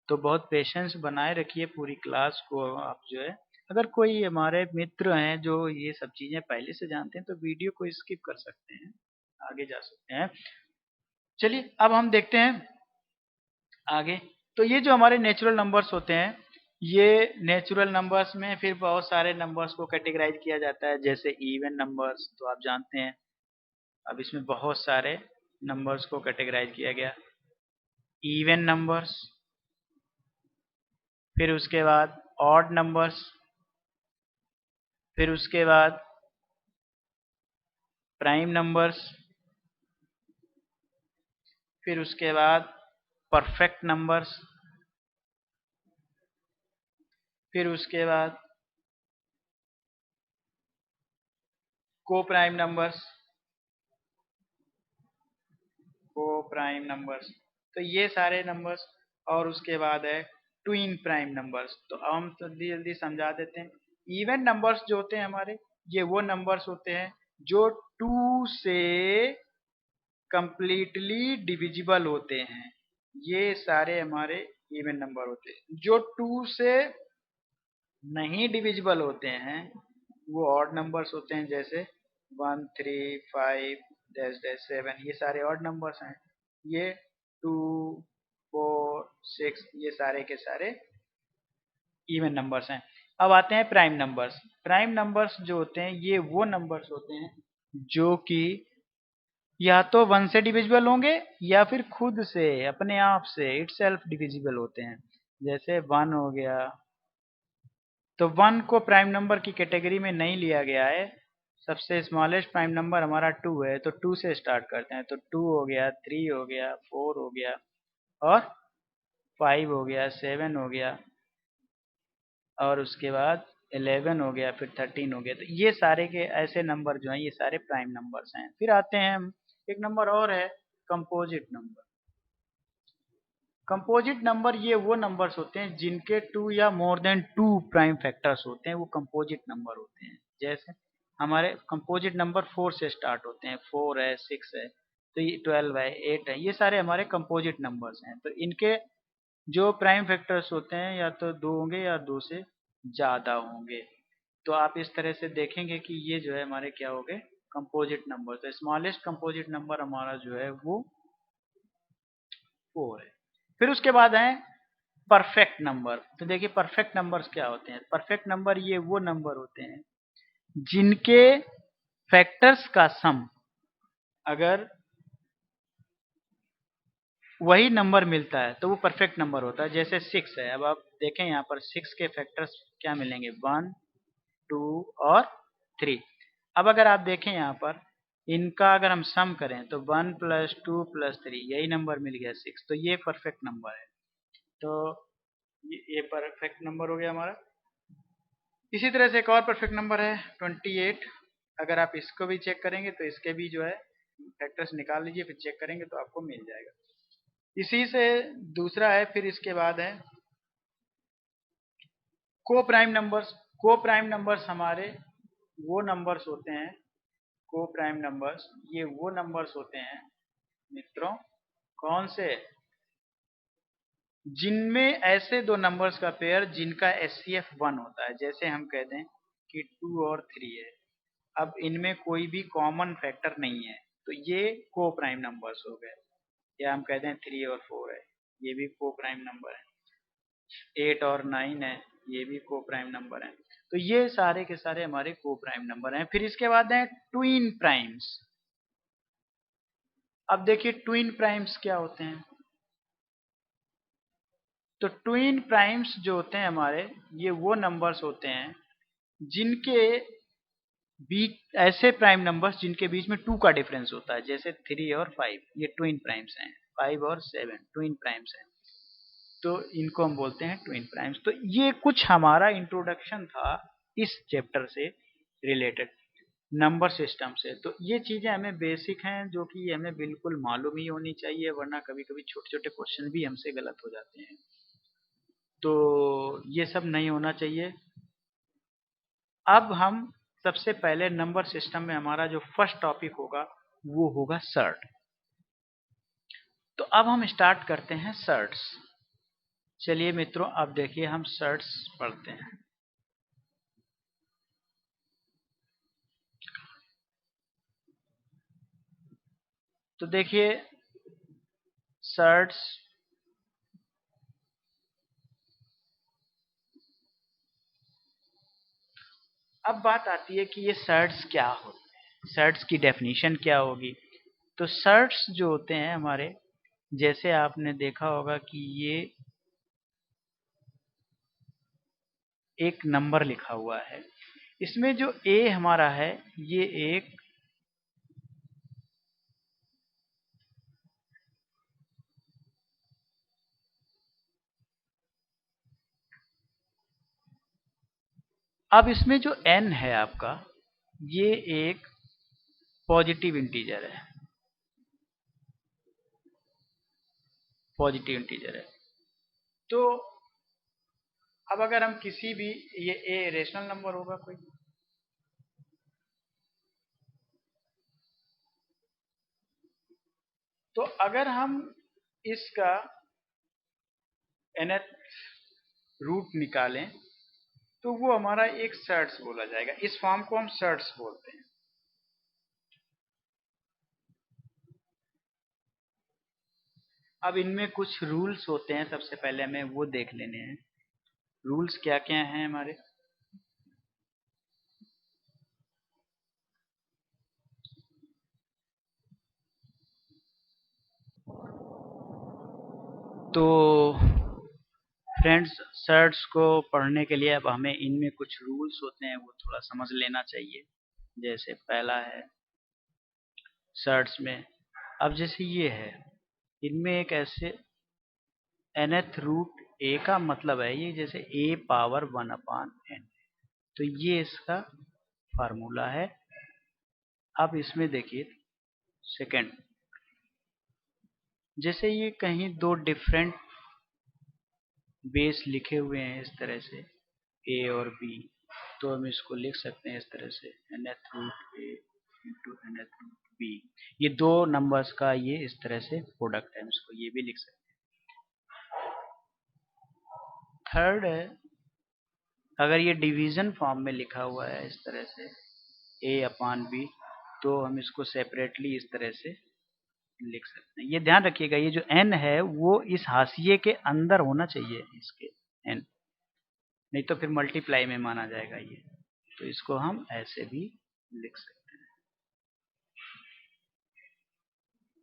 तो बहुत पेशेंस बनाए रखिए पूरी क्लास को आप जो है। अगर कोई हमारे मित्र हैं जो ये सब चीज़ें पहले से जानते हैं तो वीडियो को स्किप कर सकते हैं, आगे जा सकते हैं। चलिए अब हम देखते हैं आगे। तो ये जो हमारे नेचुरल नंबर्स होते हैं, ये नेचुरल नंबर्स में फिर बहुत सारे नंबर्स को कैटेगराइज किया जाता है, जैसे इवन नंबर्स तो आप जानते हैं। अब इसमें बहुत सारे नंबर्स को कैटेगराइज किया गया। इवन नंबर्स, फिर उसके बाद ऑड नंबर्स, फिर उसके बाद प्राइम नंबर्स, फिर उसके बाद परफेक्ट नंबर्स, फिर उसके बाद को प्राइम नंबर्स, को प्राइम नंबर्स। तो ये सारे नंबर्स, और उसके बाद है ट्विन प्राइम नंबर्स। तो अब हम जल्दी जल्दी समझा देते हैं। इवन नंबर्स जो होते हैं हमारे, ये वो नंबर्स होते हैं जो 2 से कंप्लीटली डिविजिबल होते हैं। ये सारे हमारे इवन नंबर होते हैं। जो 2 से नहीं डिविजिबल होते हैं वो ऑड नंबर्स होते हैं, जैसे 1 3 5 डैश डैश 7, ये सारे ऑड नंबर्स हैं। ये 2 4 6, ये सारे के सारे इवन नंबर्स हैं। अब आते हैं प्राइम नंबर्स। प्राइम नंबर्स जो होते हैं ये वो नंबर्स होते हैं जो कि या तो 1 से डिविजिबल होंगे या फिर खुद से अपने आप से इटसेल्फ डिविजिबल होते हैं। जैसे 1 हो गया, तो 1 को प्राइम नंबर की कैटेगरी में नहीं लिया गया है। सबसे स्मॉलेस्ट प्राइम नंबर हमारा 2 है, तो 2 से स्टार्ट करते हैं। तो 2 हो गया, 3 हो गया, 4 हो गया, और 5 हो गया, 7 हो गया, और उसके बाद 11 हो गया, फिर 13 हो गया। तो ये सारे के ऐसे नंबर जो हैं ये सारे प्राइम नंबर्स हैं। फिर आते हैं हम, एक नंबर और है कंपोजिट नंबर। कंपोजिट नंबर ये वो नंबर्स होते हैं जिनके 2 या मोर देन 2 प्राइम फैक्टर्स होते हैं, वो कंपोजिट नंबर होते हैं। जैसे हमारे कंपोजिट नंबर 4 से स्टार्ट होते हैं, 4 है, 6 है, तो ये 12 है, 8 है, ये सारे हमारे कंपोजिट नंबर्स हैं। तो इनके जो प्राइम फैक्टर्स होते हैं या तो 2 होंगे या 2 से ज़्यादा होंगे। तो आप इस तरह से देखेंगे कि ये जो है हमारे क्या हो गए, कंपोजिट नंबर। तो स्मॉलेस्ट कंपोजिट नंबर हमारा जो है वो 4 है। फिर उसके बाद है परफेक्ट नंबर। तो देखिए परफेक्ट नंबर्स क्या होते हैं। परफेक्ट नंबर ये वो नंबर होते हैं जिनके फैक्टर्स का सम अगर वही नंबर मिलता है तो वो परफेक्ट नंबर होता है। जैसे 6 है, अब आप देखें यहाँ पर 6 के फैक्टर्स क्या मिलेंगे, 1 2 और 3। अब अगर आप देखें यहाँ पर इनका अगर हम सम करें तो 1 + 2 + 3, यही नंबर मिल गया 6। तो ये परफेक्ट नंबर है। तो ये परफेक्ट नंबर हो गया हमारा। इसी तरह से एक और परफेक्ट नंबर है 28। अगर आप इसको भी चेक करेंगे तो इसके भी जो है फैक्टर्स निकाल लीजिए, फिर चेक करेंगे तो आपको मिल जाएगा। इसी से दूसरा है, फिर इसके बाद है को प्राइम नंबर्स। को प्राइम नंबर्स हमारे वो नंबर्स होते हैं, को प्राइम नंबर्स ये वो नंबर्स होते हैं मित्रों, कौन से, जिनमें ऐसे दो नंबर्स का पेयर जिनका एचसीएफ 1 होता है। जैसे हम कहते हैं कि 2 और 3 है, अब इनमें कोई भी कॉमन फैक्टर नहीं है, तो ये को प्राइम नंबर्स हो गए। या हम कहते हैं 3 और 4 है, ये भी को प्राइम नंबर है। 8 और 9 है, ये भी को प्राइम नंबर है। तो ये सारे के सारे हमारे को प्राइम नंबर हैं। फिर इसके बाद है ट्विन प्राइम्स। अब देखिए ट्विन प्राइम्स क्या होते हैं। तो ट्विन प्राइम्स जो होते हैं हमारे, ये वो नंबर्स होते हैं जिनके बीच ऐसे प्राइम नंबर्स जिनके बीच में 2 का डिफरेंस होता है। जैसे 3 और 5, ये ट्विन प्राइम्स हैं। 5 और 7 ट्विन प्राइम्स हैं, तो इनको हम बोलते हैं ट्विन प्राइम्स। तो ये कुछ हमारा इंट्रोडक्शन था इस चैप्टर से रिलेटेड। नंबर सिस्टम से। तो ये चीज़ें हमें बेसिक हैं जो कि हमें बिल्कुल मालूम ही होनी चाहिए, वरना कभी-कभी छोटे-छोटे क्वेश्चन भी हमसे गलत हो जाते हैं। तो ये सब नहीं होना चाहिए। अब हम सबसे पहले नंबर सिस्टम में हमारा जो फर्स्ट टॉपिक होगा वो होगा सर्ट। तो अब हम स्टार्ट करते हैं सर्ट्स। चलिए मित्रों, अब देखिए हम सर्ट्स पढ़ते हैं। तो देखिए सर्ट्स, अब बात आती है कि ये सर्ट्स क्या होते हैं, सर्ट्स की डेफिनेशन क्या होगी। तो सर्ट्स जो होते हैं हमारे, जैसे आपने देखा होगा कि ये एक नंबर लिखा हुआ है, इसमें जो ए हमारा है ये एक अब इसमें जो एन है आपका, ये एक पॉजिटिव इंटीजर है, पॉजिटिव इंटीजर है। तो अब अगर हम किसी भी, ये ए रेशनल नंबर होगा कोई, तो अगर हम इसका nth रूट निकालें तो वो हमारा एक सर्ट्स बोला जाएगा। इस फॉर्म को हम सर्ट्स बोलते हैं। अब इनमें कुछ रूल्स होते हैं, सबसे पहले हमें वो देख लेने हैं। रूल्स क्या क्या हैं हमारे। तो फ्रेंड्स, सर्ट्स को पढ़ने के लिए अब हमें इनमें कुछ रूल्स होते हैं वो थोड़ा समझ लेना चाहिए। जैसे पहला है सर्ट्स में, अब जैसे ये है, इनमें एक ऐसे nth रूट ए का मतलब है ये, जैसे ए पावर 1/n, तो ये इसका फार्मूला है। अब इसमें देखिए सेकंड, जैसे ये कहीं दो डिफरेंट बेस लिखे हुए हैं इस तरह से, ए और बी, तो हम इसको लिख सकते हैं इस तरह से, nth रूट ए इंटू nth रूट बी। ये दो नंबर्स का ये इस तरह से प्रोडक्ट है, हम इसको ये भी लिख सकते हैं। थर्ड है, अगर ये डिवीजन फॉर्म में लिखा हुआ है इस तरह से ए अपान बी, तो हम इसको सेपरेटली इस तरह से लिख सकते हैं। ये ध्यान रखिएगा, ये जो एन है वो इस हाशिए के अंदर होना चाहिए इसके, एन, नहीं तो फिर मल्टीप्लाई में माना जाएगा ये। तो इसको हम ऐसे भी लिख सकते हैं।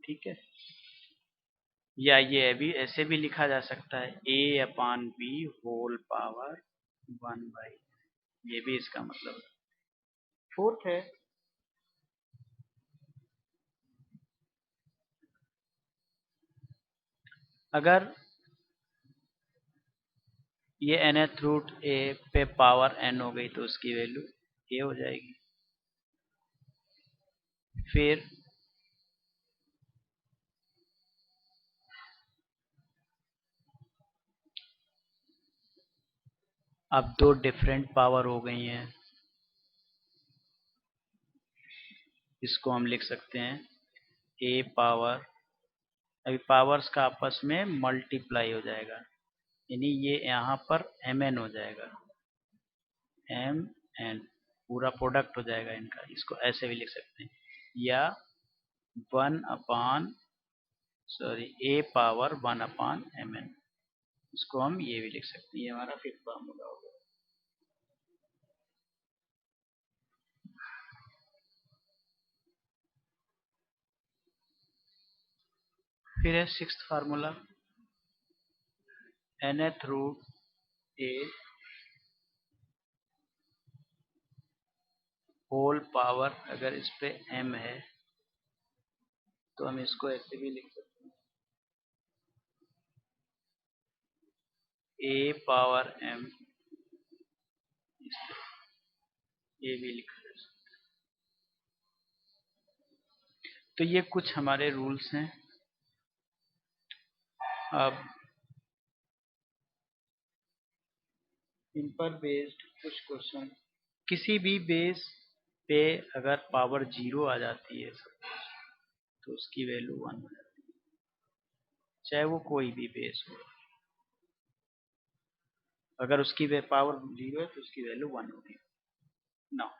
ठीक है, या ये भी ऐसे भी लिखा जा सकता है, ए अपान बी होल पावर 1/, ये भी इसका मतलब है। फोर्थ है, अगर ये nth रूट ए पे पावर n हो गई तो उसकी वैल्यू ए हो जाएगी। फिर अब दो डिफरेंट पावर हो गई हैं, इसको हम लिख सकते हैं ए पावर, अभी पावर्स का आपस में मल्टीप्लाई हो जाएगा, यानी ये यहाँ पर एम एन हो जाएगा, एम एन पूरा प्रोडक्ट हो जाएगा इनका, इसको ऐसे भी लिख सकते हैं। या 1 अपान, सॉरी, ए पावर 1/mn, इसको हम ये भी लिख सकते हैं। ये हमारा फिफ्थ फार्मूला होगा। फिर है सिक्स्थ फार्मूला, nth रूट ए होल पावर, अगर इस पे m है तो हम इसको ऐसे भी लिख सकते हैं, a पावर m, ये भी लिखा जा सकता है। तो ये कुछ हमारे रूल्स हैं। अब इन पर बेस्ड कुछ क्वेश्चन, किसी भी बेस पे अगर पावर 0 आ जाती है तो उसकी वैल्यू 1 हो जाती है, चाहे वो कोई भी बेस हो। अगर उसकी पावर 0 है तो उसकी वैल्यू 1 होगी। ना,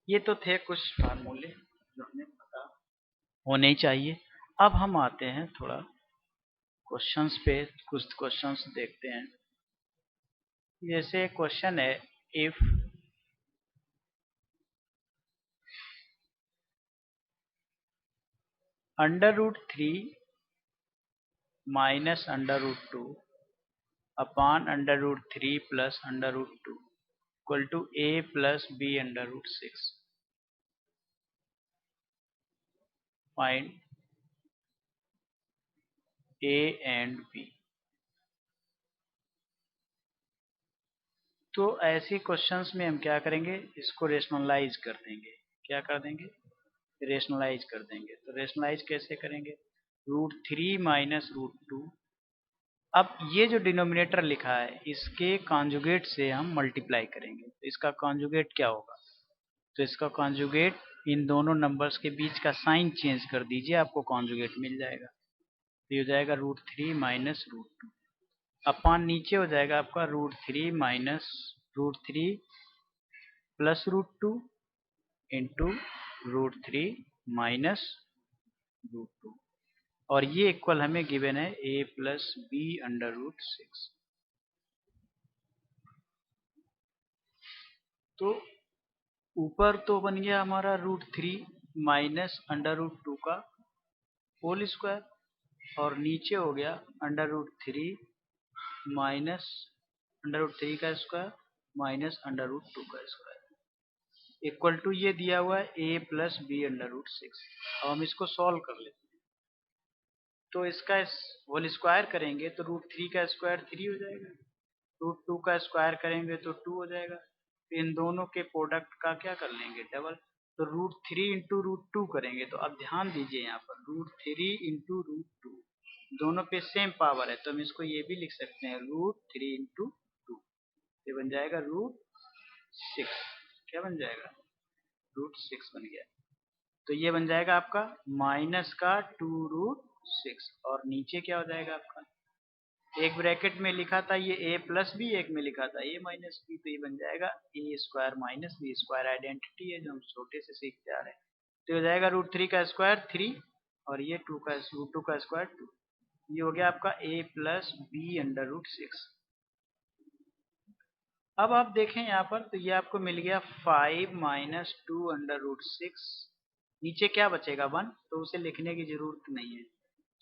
ये तो थे कुछ फार्मूले जो हमें पता होने चाहिए। अब हम आते हैं थोड़ा क्वेश्चंस पे, कुछ क्वेश्चंस देखते हैं। जैसे क्वेश्चन है, if √3 minus √2 upon √3 plus √2 equal to a plus b √6, find a and b। तो ऐसे क्वेश्चंस में हम क्या करेंगे, इसको रेशनलाइज कर देंगे। क्या कर देंगे, रेशनलाइज कर देंगे। तो रेशनलाइज कैसे करेंगे, √3 माइनस √2। अब ये जो डिनोमिनेटर लिखा है इसके कॉन्जुगेट से हम मल्टीप्लाई करेंगे, तो इसका कॉन्जुगेट क्या होगा, तो इसका कॉन्जुगेट इन दोनों नंबर्स के बीच का साइन चेंज कर दीजिए, आपको कॉन्जुगेट मिल जाएगा। तो ये हो जाएगा √3 माइनस √2 अपॉन नीचे हो जाएगा आपका √3 माइनस √3 प्लस √2 इंटू √3 माइनस √2, और ये इक्वल हमें गिवन है a प्लस b √6। तो ऊपर तो बन गया हमारा √3 माइनस √2 का होल स्क्वायर, और नीचे हो गया √3 माइनस √3 का स्क्वायर माइनस √2 का स्क्वायर इक्वल टू ये दिया हुआ है a प्लस b √6। अब हम इसको सॉल्व कर लेते हैं। तो इसका होल स्क्वायर करेंगे तो √3 का स्क्वायर 3 हो जाएगा, √2 का स्क्वायर करेंगे तो 2 हो जाएगा। तो इन दोनों के प्रोडक्ट का क्या कर लेंगे, डबल। तो √3 इंटू √2 करेंगे, तो अब ध्यान दीजिए यहाँ पर √3 इंटू √2 दोनों पे सेम पावर है, तो हम इसको ये भी लिख सकते हैं √3 इंटू 2। ये बन जाएगा √6। क्या बन जाएगा, √6 बन गया। तो ये बन जाएगा आपका माइनस का 2√6, और नीचे क्या हो जाएगा आपका, एक ब्रैकेट में लिखा था ये a प्लस बी, एक में लिखा था a माइनस बी, तो ये बन जाएगा a square minus b square. Identity है जो हम छोटे से सीखते आ रहे हैं। तो हो जाएगा √3 का स्क्वायर 3, और ये √2 का स्क्वायर 2। ये हो गया आपका a प्लस बी √6। अब आप देखें यहाँ पर, तो ये आपको मिल गया 5 माइनस 2 √6। नीचे क्या बचेगा 1, तो उसे लिखने की जरूरत नहीं है।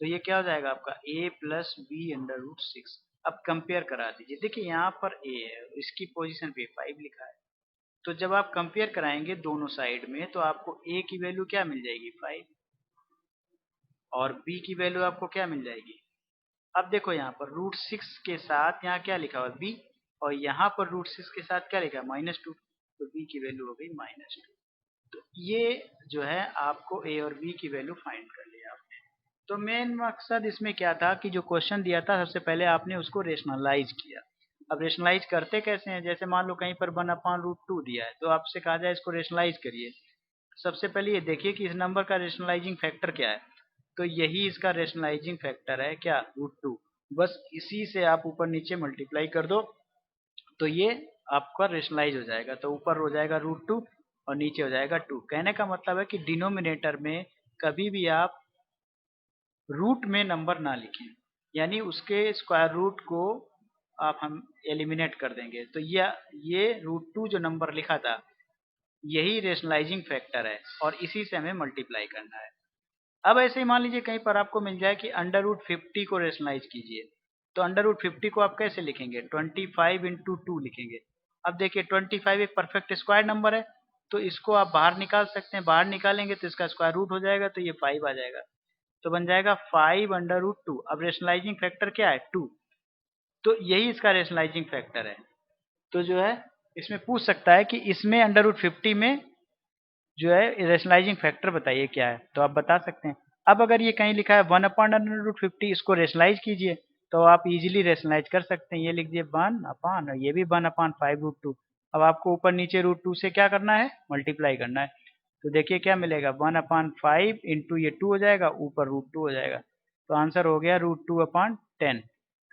तो ये क्या हो जाएगा आपका a प्लस बी √6। अब कंपेयर करा दीजिए, देखिए यहाँ पर a है, इसकी पोजीशन पे 5 लिखा है। तो जब आप कंपेयर कराएंगे दोनों साइड में, तो आपको a की वैल्यू क्या मिल जाएगी 5, और b की वैल्यू आपको क्या मिल जाएगी। अब देखो यहाँ पर √6 के साथ यहाँ क्या लिखा हुआ b, और यहाँ पर √6 के साथ क्या लिखा है -2, तो b की वैल्यू हो गई -2। तो ये जो है आपको a और b की वैल्यू फाइंड कर लिया आपने। तो मेन मकसद इसमें क्या था कि जो क्वेश्चन दिया था सबसे पहले आपने उसको रेशनलाइज किया। अब रेशनलाइज करते कैसे हैं, जैसे मान लो कहीं पर 1/√2 दिया है, तो आपसे कहा जाए इसको रेशनलाइज करिए। सबसे पहले ये देखिए कि इस नंबर का रेशनलाइजिंग फैक्टर क्या है, तो यही इसका रेशनलाइजिंग फैक्टर है क्या, √2। बस इसी से आप ऊपर नीचे मल्टीप्लाई कर दो, तो ये आपका रेशनलाइज हो जाएगा। तो ऊपर हो जाएगा √2 और नीचे हो जाएगा 2। कहने का मतलब है कि डिनोमिनेटर में कभी भी आप रूट में नंबर ना लिखें, यानी उसके स्क्वायर रूट को आप हम एलिमिनेट कर देंगे। तो ये √2 जो नंबर लिखा था यही रेशनलाइजिंग फैक्टर है, और इसी से हमें मल्टीप्लाई करना है। अब ऐसे ही मान लीजिए कहीं पर आपको मिल जाए कि √50 को रेशनलाइज कीजिए, तो √50 को आप कैसे लिखेंगे, 25 इंटू 2 लिखेंगे। अब देखिए 25 एक परफेक्ट स्क्वायर नंबर है, तो इसको आप बाहर निकाल सकते हैं। बाहर निकालेंगे तो इसका स्क्वायर रूट हो जाएगा, तो ये 5 आ जाएगा। तो बन जाएगा 5 √2। अब रेशनलाइजिंग फैक्टर क्या है 2, तो यही इसका रेशनलाइजिंग फैक्टर है। तो जो है इसमें पूछ सकता है कि इसमें √50 में जो है रेशनलाइजिंग फैक्टर बताइए क्या है, तो आप बता सकते हैं। अब अगर ये कहीं लिखा है 1/√50, इसको रेशनलाइज कीजिए तो आप इजीली रेशनलाइज कर सकते हैं। ये लिख दिए 1 और ये भी 1/5√2। अब आपको ऊपर नीचे √2 से क्या करना है, मल्टीप्लाई करना है। तो देखिए क्या मिलेगा, 1/5 इंटू ये 2 हो जाएगा, ऊपर √2 हो जाएगा, तो आंसर हो गया √2/10।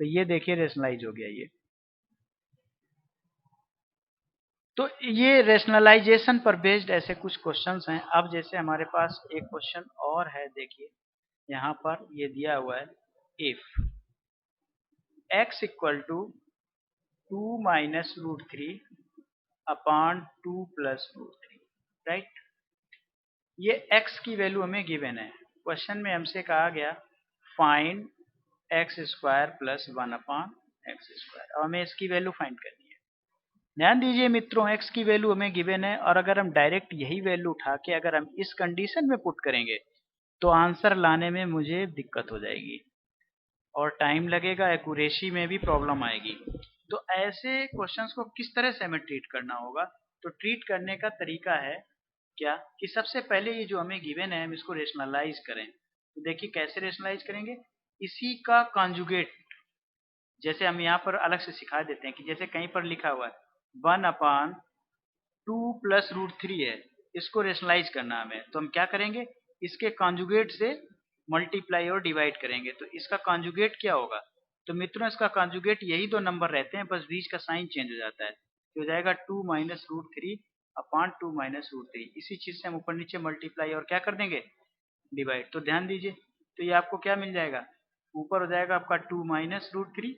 तो ये देखिए रेशनलाइज हो गया ये। तो ये रेशनलाइजेशन पर बेस्ड ऐसे कुछ क्वेश्चंस हैं। अब जैसे हमारे पास एक क्वेश्चन और है, देखिए यहाँ पर ये दिया हुआ है, if x equal to 2 - √3/2 + √3, right. ये x की वैल्यू हमें गिवन है। क्वेश्चन में हमसे कहा गया फाइंड x² + 1/x²। अब हमें इसकी वैल्यू फाइंड करनी है। ध्यान दीजिए मित्रों, x की वैल्यू हमें गिवन है और अगर हम डायरेक्ट यही वैल्यू उठा के अगर हम इस कंडीशन में पुट करेंगे तो आंसर लाने में मुझे दिक्कत हो जाएगी और टाइम लगेगा, एक्यूरेसी में भी प्रॉब्लम आएगी। तो ऐसे क्वेश्चंस को किस तरह से हमें ट्रीट करना होगा, तो ट्रीट करने का तरीका है क्या कि सबसे पहले ये जो हमें गिवन है हम इसको रेशनलाइज करें। तो देखिए कैसे रेशनलाइज करेंगे, इसी का कॉन्जुगेट, जैसे हम यहाँ पर अलग से सिखा देते हैं कि जैसे कहीं पर लिखा हुआ है 1/2 + √3 है, इसको रेशनलाइज करना हमें, तो हम क्या करेंगे, इसके कॉन्जुगेट से मल्टीप्लाई और डिवाइड करेंगे। तो इसका कॉन्जुगेट क्या होगा, तो मित्रों इसका कॉन्जुगेट यही दो नंबर रहते हैं, बस बीच का साइन चेंज हो जाता है। तो हो जाएगा 2 - √3/2 - √3। इसी चीज से हम ऊपर नीचे मल्टीप्लाई और क्या कर देंगे, डिवाइड। तो ध्यान दीजिए, तो ये आपको क्या मिल जाएगा, ऊपर हो जाएगा आपका 2 - √3,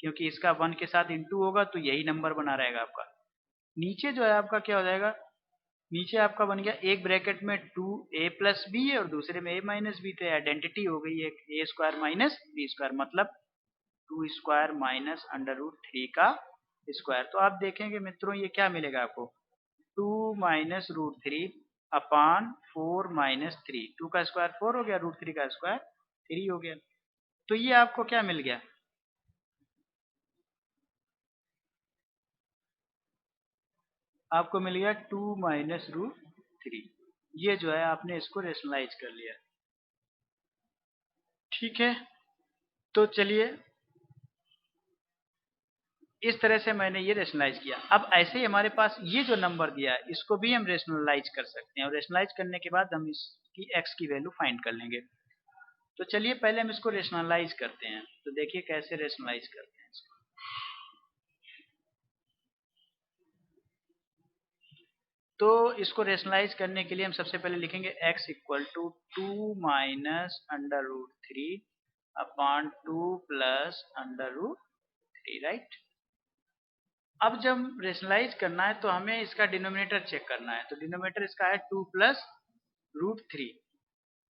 क्योंकि इसका 1 के साथ इंटू होगा तो यही नंबर बना रहेगा आपका। नीचे जो है आपका क्या हो जाएगा, नीचे आपका बन गया एक ब्रैकेट में 2a + b है और दूसरे में a - b, तो आइडेंटिटी हो गई है a² - b², मतलब 2² - √3 का स्क्वायर। तो आप देखेंगे मित्रों ये क्या मिलेगा आपको, 2 - √3/4 - 3, 2 का स्क्वायर 4 हो गया, √3 का स्क्वायर 3 हो गया। तो ये आपको क्या मिल गया, आपको मिल गया 2 - √3। ये जो है आपने इसको रेशनलाइज कर लिया, ठीक है। तो चलिए इस तरह से मैंने ये रेशनलाइज किया। अब ऐसे ही हमारे पास ये जो नंबर दिया है इसको भी हम रेशनलाइज कर सकते हैं और रेशनलाइज करने के बाद हम इसकी x की वैल्यू फाइंड कर लेंगे। तो चलिए पहले हम इसको रेशनलाइज करते हैं, तो देखिए कैसे रेशनलाइज करते हैं इसको। तो इसको रेशनलाइज करने के लिए हम सबसे पहले लिखेंगे x इक्वल टू 2 - √3/2 + √3, राइट। अब जब रेशनलाइज करना है तो हमें इसका डिनोमिनेटर चेक करना है। तो डिनोमिनेटर इसका है 2 + √3,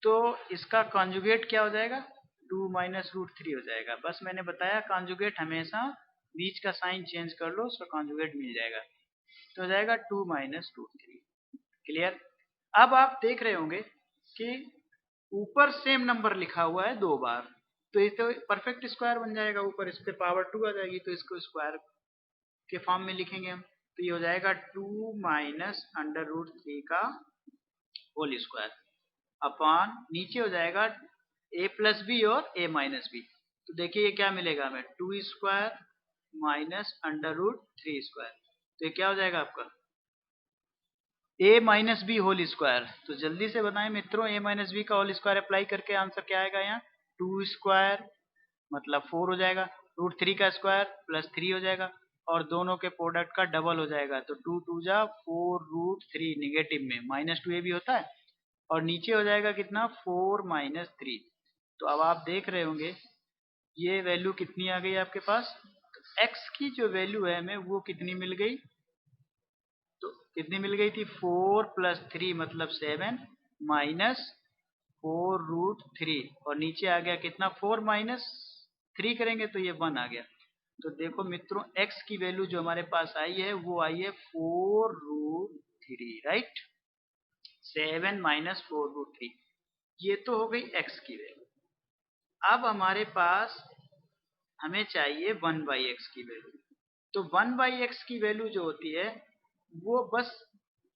तो इसका कॉन्जुगेट क्या हो जाएगा, 2 - √3 हो जाएगा। बस मैंने बताया कॉन्जुगेट हमेशा बीच का साइन चेंज कर लो, उसका कॉन्जुगेट मिल जाएगा। तो हो जाएगा 2 - √3। क्लियर। अब आप देख रहे होंगे कि ऊपर सेम नंबर लिखा हुआ है दो बार, तो ये तो परफेक्ट स्क्वायर बन जाएगा, ऊपर इस पे पावर 2 आ जाएगी, तो इसको स्क्वायर के फॉर्म में लिखेंगे हम। तो ये हो जाएगा 2 - √3 का होल स्क्वायर अपॉन नीचे हो जाएगा a + b और a - b। तो देखिए ये क्या मिलेगा हमें, 2² - √3²। तो ये क्या हो जाएगा आपका a - b होल स्क्वायर। तो जल्दी से बताएं मित्रों, a - b का होल स्क्वायर अप्लाई करके आंसर क्या आएगा यहाँ, 2² मतलब 4 हो जाएगा, √3 का स्क्वायर प्लस 3 हो जाएगा और दोनों के प्रोडक्ट का डबल हो जाएगा। तो 2 2 जा 4 √3 निगेटिव में -2a भी होता है और नीचे हो जाएगा कितना 4 - 3। तो अब आप देख रहे होंगे ये वैल्यू कितनी आ गई आपके पास, x की जो वैल्यू है हमें वो कितनी मिल गई, तो कितनी मिल गई थी 4 + 3 मतलब 7 माइनस 4 √3 और नीचे आ गया कितना 4 - 3 करेंगे तो ये 1 आ गया। तो देखो मित्रों x की वैल्यू जो हमारे पास आई है वो आई है 4 √3, राइट। 7 - 4 √3, ये तो हो गई x की वैल्यू। अब हमारे पास हमें चाहिए 1/x की वैल्यू। तो 1/x की वैल्यू जो होती है वो बस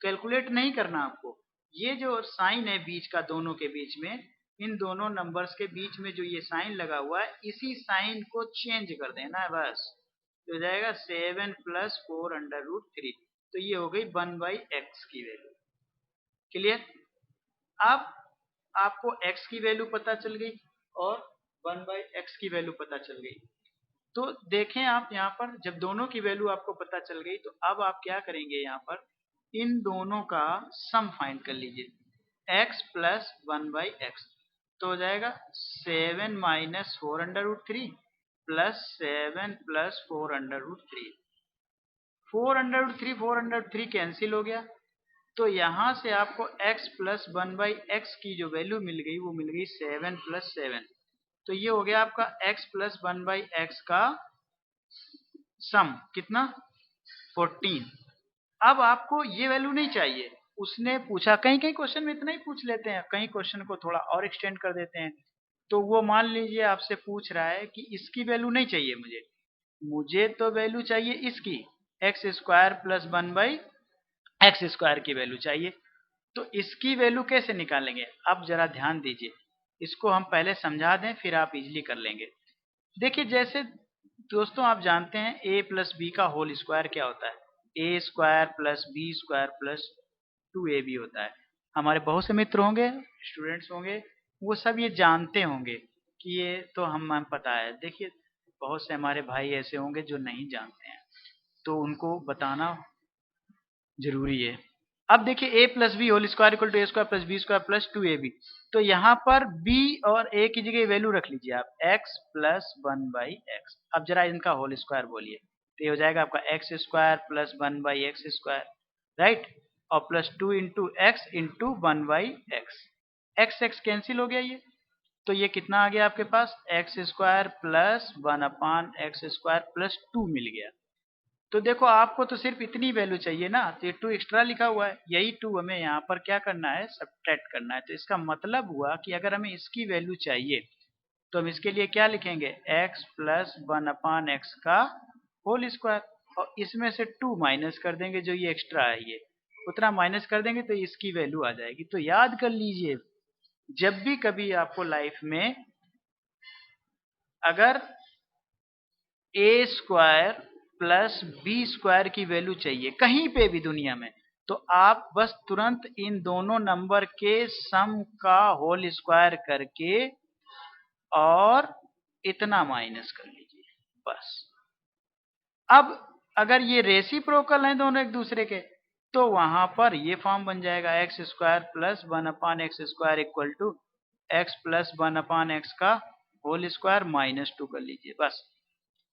कैलकुलेट नहीं करना आपको, ये जो साइन है बीच का दोनों के बीच में, इन दोनों नंबर्स के बीच में जो ये साइन लगा हुआ है, इसी साइन को चेंज कर देना है बस। तो हो जाएगा 7 प्लस 4√3। तो ये हो गई 1/x की वैल्यू। क्लियर? अब आपको x की वैल्यू पता चल गई और 1/x की वैल्यू पता चल गई। तो देखें आप यहाँ पर, जब दोनों की वैल्यू आपको पता चल गई तो अब आप क्या करेंगे, यहाँ पर इन दोनों का सम फाइंड कर लीजिए, x प्लस 1/x। तो हो जाएगा 7 माइनस 4√3 प्लस 7 प्लस 4√3। 4√3 कैंसिल हो गया, तो यहाँ से आपको x प्लस 1/x की जो वैल्यू मिल गई वो मिल गई 7 प्लस 7। तो ये हो गया आपका x प्लस 1/x का सम, कितना? 14। अब आपको ये वैल्यू नहीं चाहिए, उसने पूछा, कहीं कहीं क्वेश्चन में इतना ही पूछ लेते हैं, कहीं क्वेश्चन को थोड़ा और एक्सटेंड कर देते हैं। तो वो मान लीजिए आपसे पूछ रहा है कि इसकी वैल्यू नहीं चाहिए मुझे, मुझे तो वैल्यू चाहिए इसकी, एक्स स्क्वायर प्लस 1/x² की वैल्यू चाहिए। तो इसकी वैल्यू कैसे निकालेंगे? अब जरा ध्यान दीजिए, इसको हम पहले समझा दें फिर आप इजीली कर लेंगे। देखिए, जैसे दोस्तों आप जानते हैं a प्लस बी का होल स्क्वायर क्या होता है, A square plus B square plus 2ab होता है। हमारे बहुत से मित्र होंगे, स्टूडेंट्स होंगे, वो सब ये जानते होंगे कि ये तो हम पता है। देखिए, बहुत से हमारे भाई ऐसे होंगे जो नहीं जानते हैं, तो उनको बताना जरूरी है। अब देखिए, a plus b whole square equal to a square plus B square plus 2ab। तो यहाँ पर b और a की जगह वैल्यू रख लीजिए आप, x प्लस 1/x। अब जरा इनका होल स्क्वायर बोलिए, तो ये हो जाएगा आपका x square plus 1/x², right, और plus 2 into X into 1/x। x cancel हो गया ये, तो ये कितना आ गया आपके पास, x square plus 1/x² plus 2 मिल गया। तो देखो, आपको तो सिर्फ इतनी वैल्यू चाहिए ना, तो ये 2 एक्स्ट्रा लिखा हुआ है, यही 2 हमें यहाँ पर क्या करना है, सब्ट्रैक्ट करना है। तो इसका मतलब हुआ कि अगर हमें इसकी वैल्यू चाहिए तो हम इसके लिए क्या लिखेंगे, x प्लस 1/x का होल स्क्वायर, और इसमें से 2 माइनस कर देंगे, जो ये एक्स्ट्रा है ये उतना माइनस कर देंगे तो इसकी वैल्यू आ जाएगी। तो याद कर लीजिए, जब भी कभी आपको लाइफ में अगर ए स्क्वायर प्लस बी स्क्वायर की वैल्यू चाहिए कहीं पे भी दुनिया में, तो आप बस तुरंत इन दोनों नंबर के सम का होल स्क्वायर करके और इतना माइनस कर लीजिए बस। अब अगर ये रेसिप्रोकल हैं दोनों एक दूसरे के, तो वहां पर ये फॉर्म बन जाएगा, x square plus 1/x² equal to x plus 1/x का होल स्क्वायर माइनस 2 कर लीजिए बस।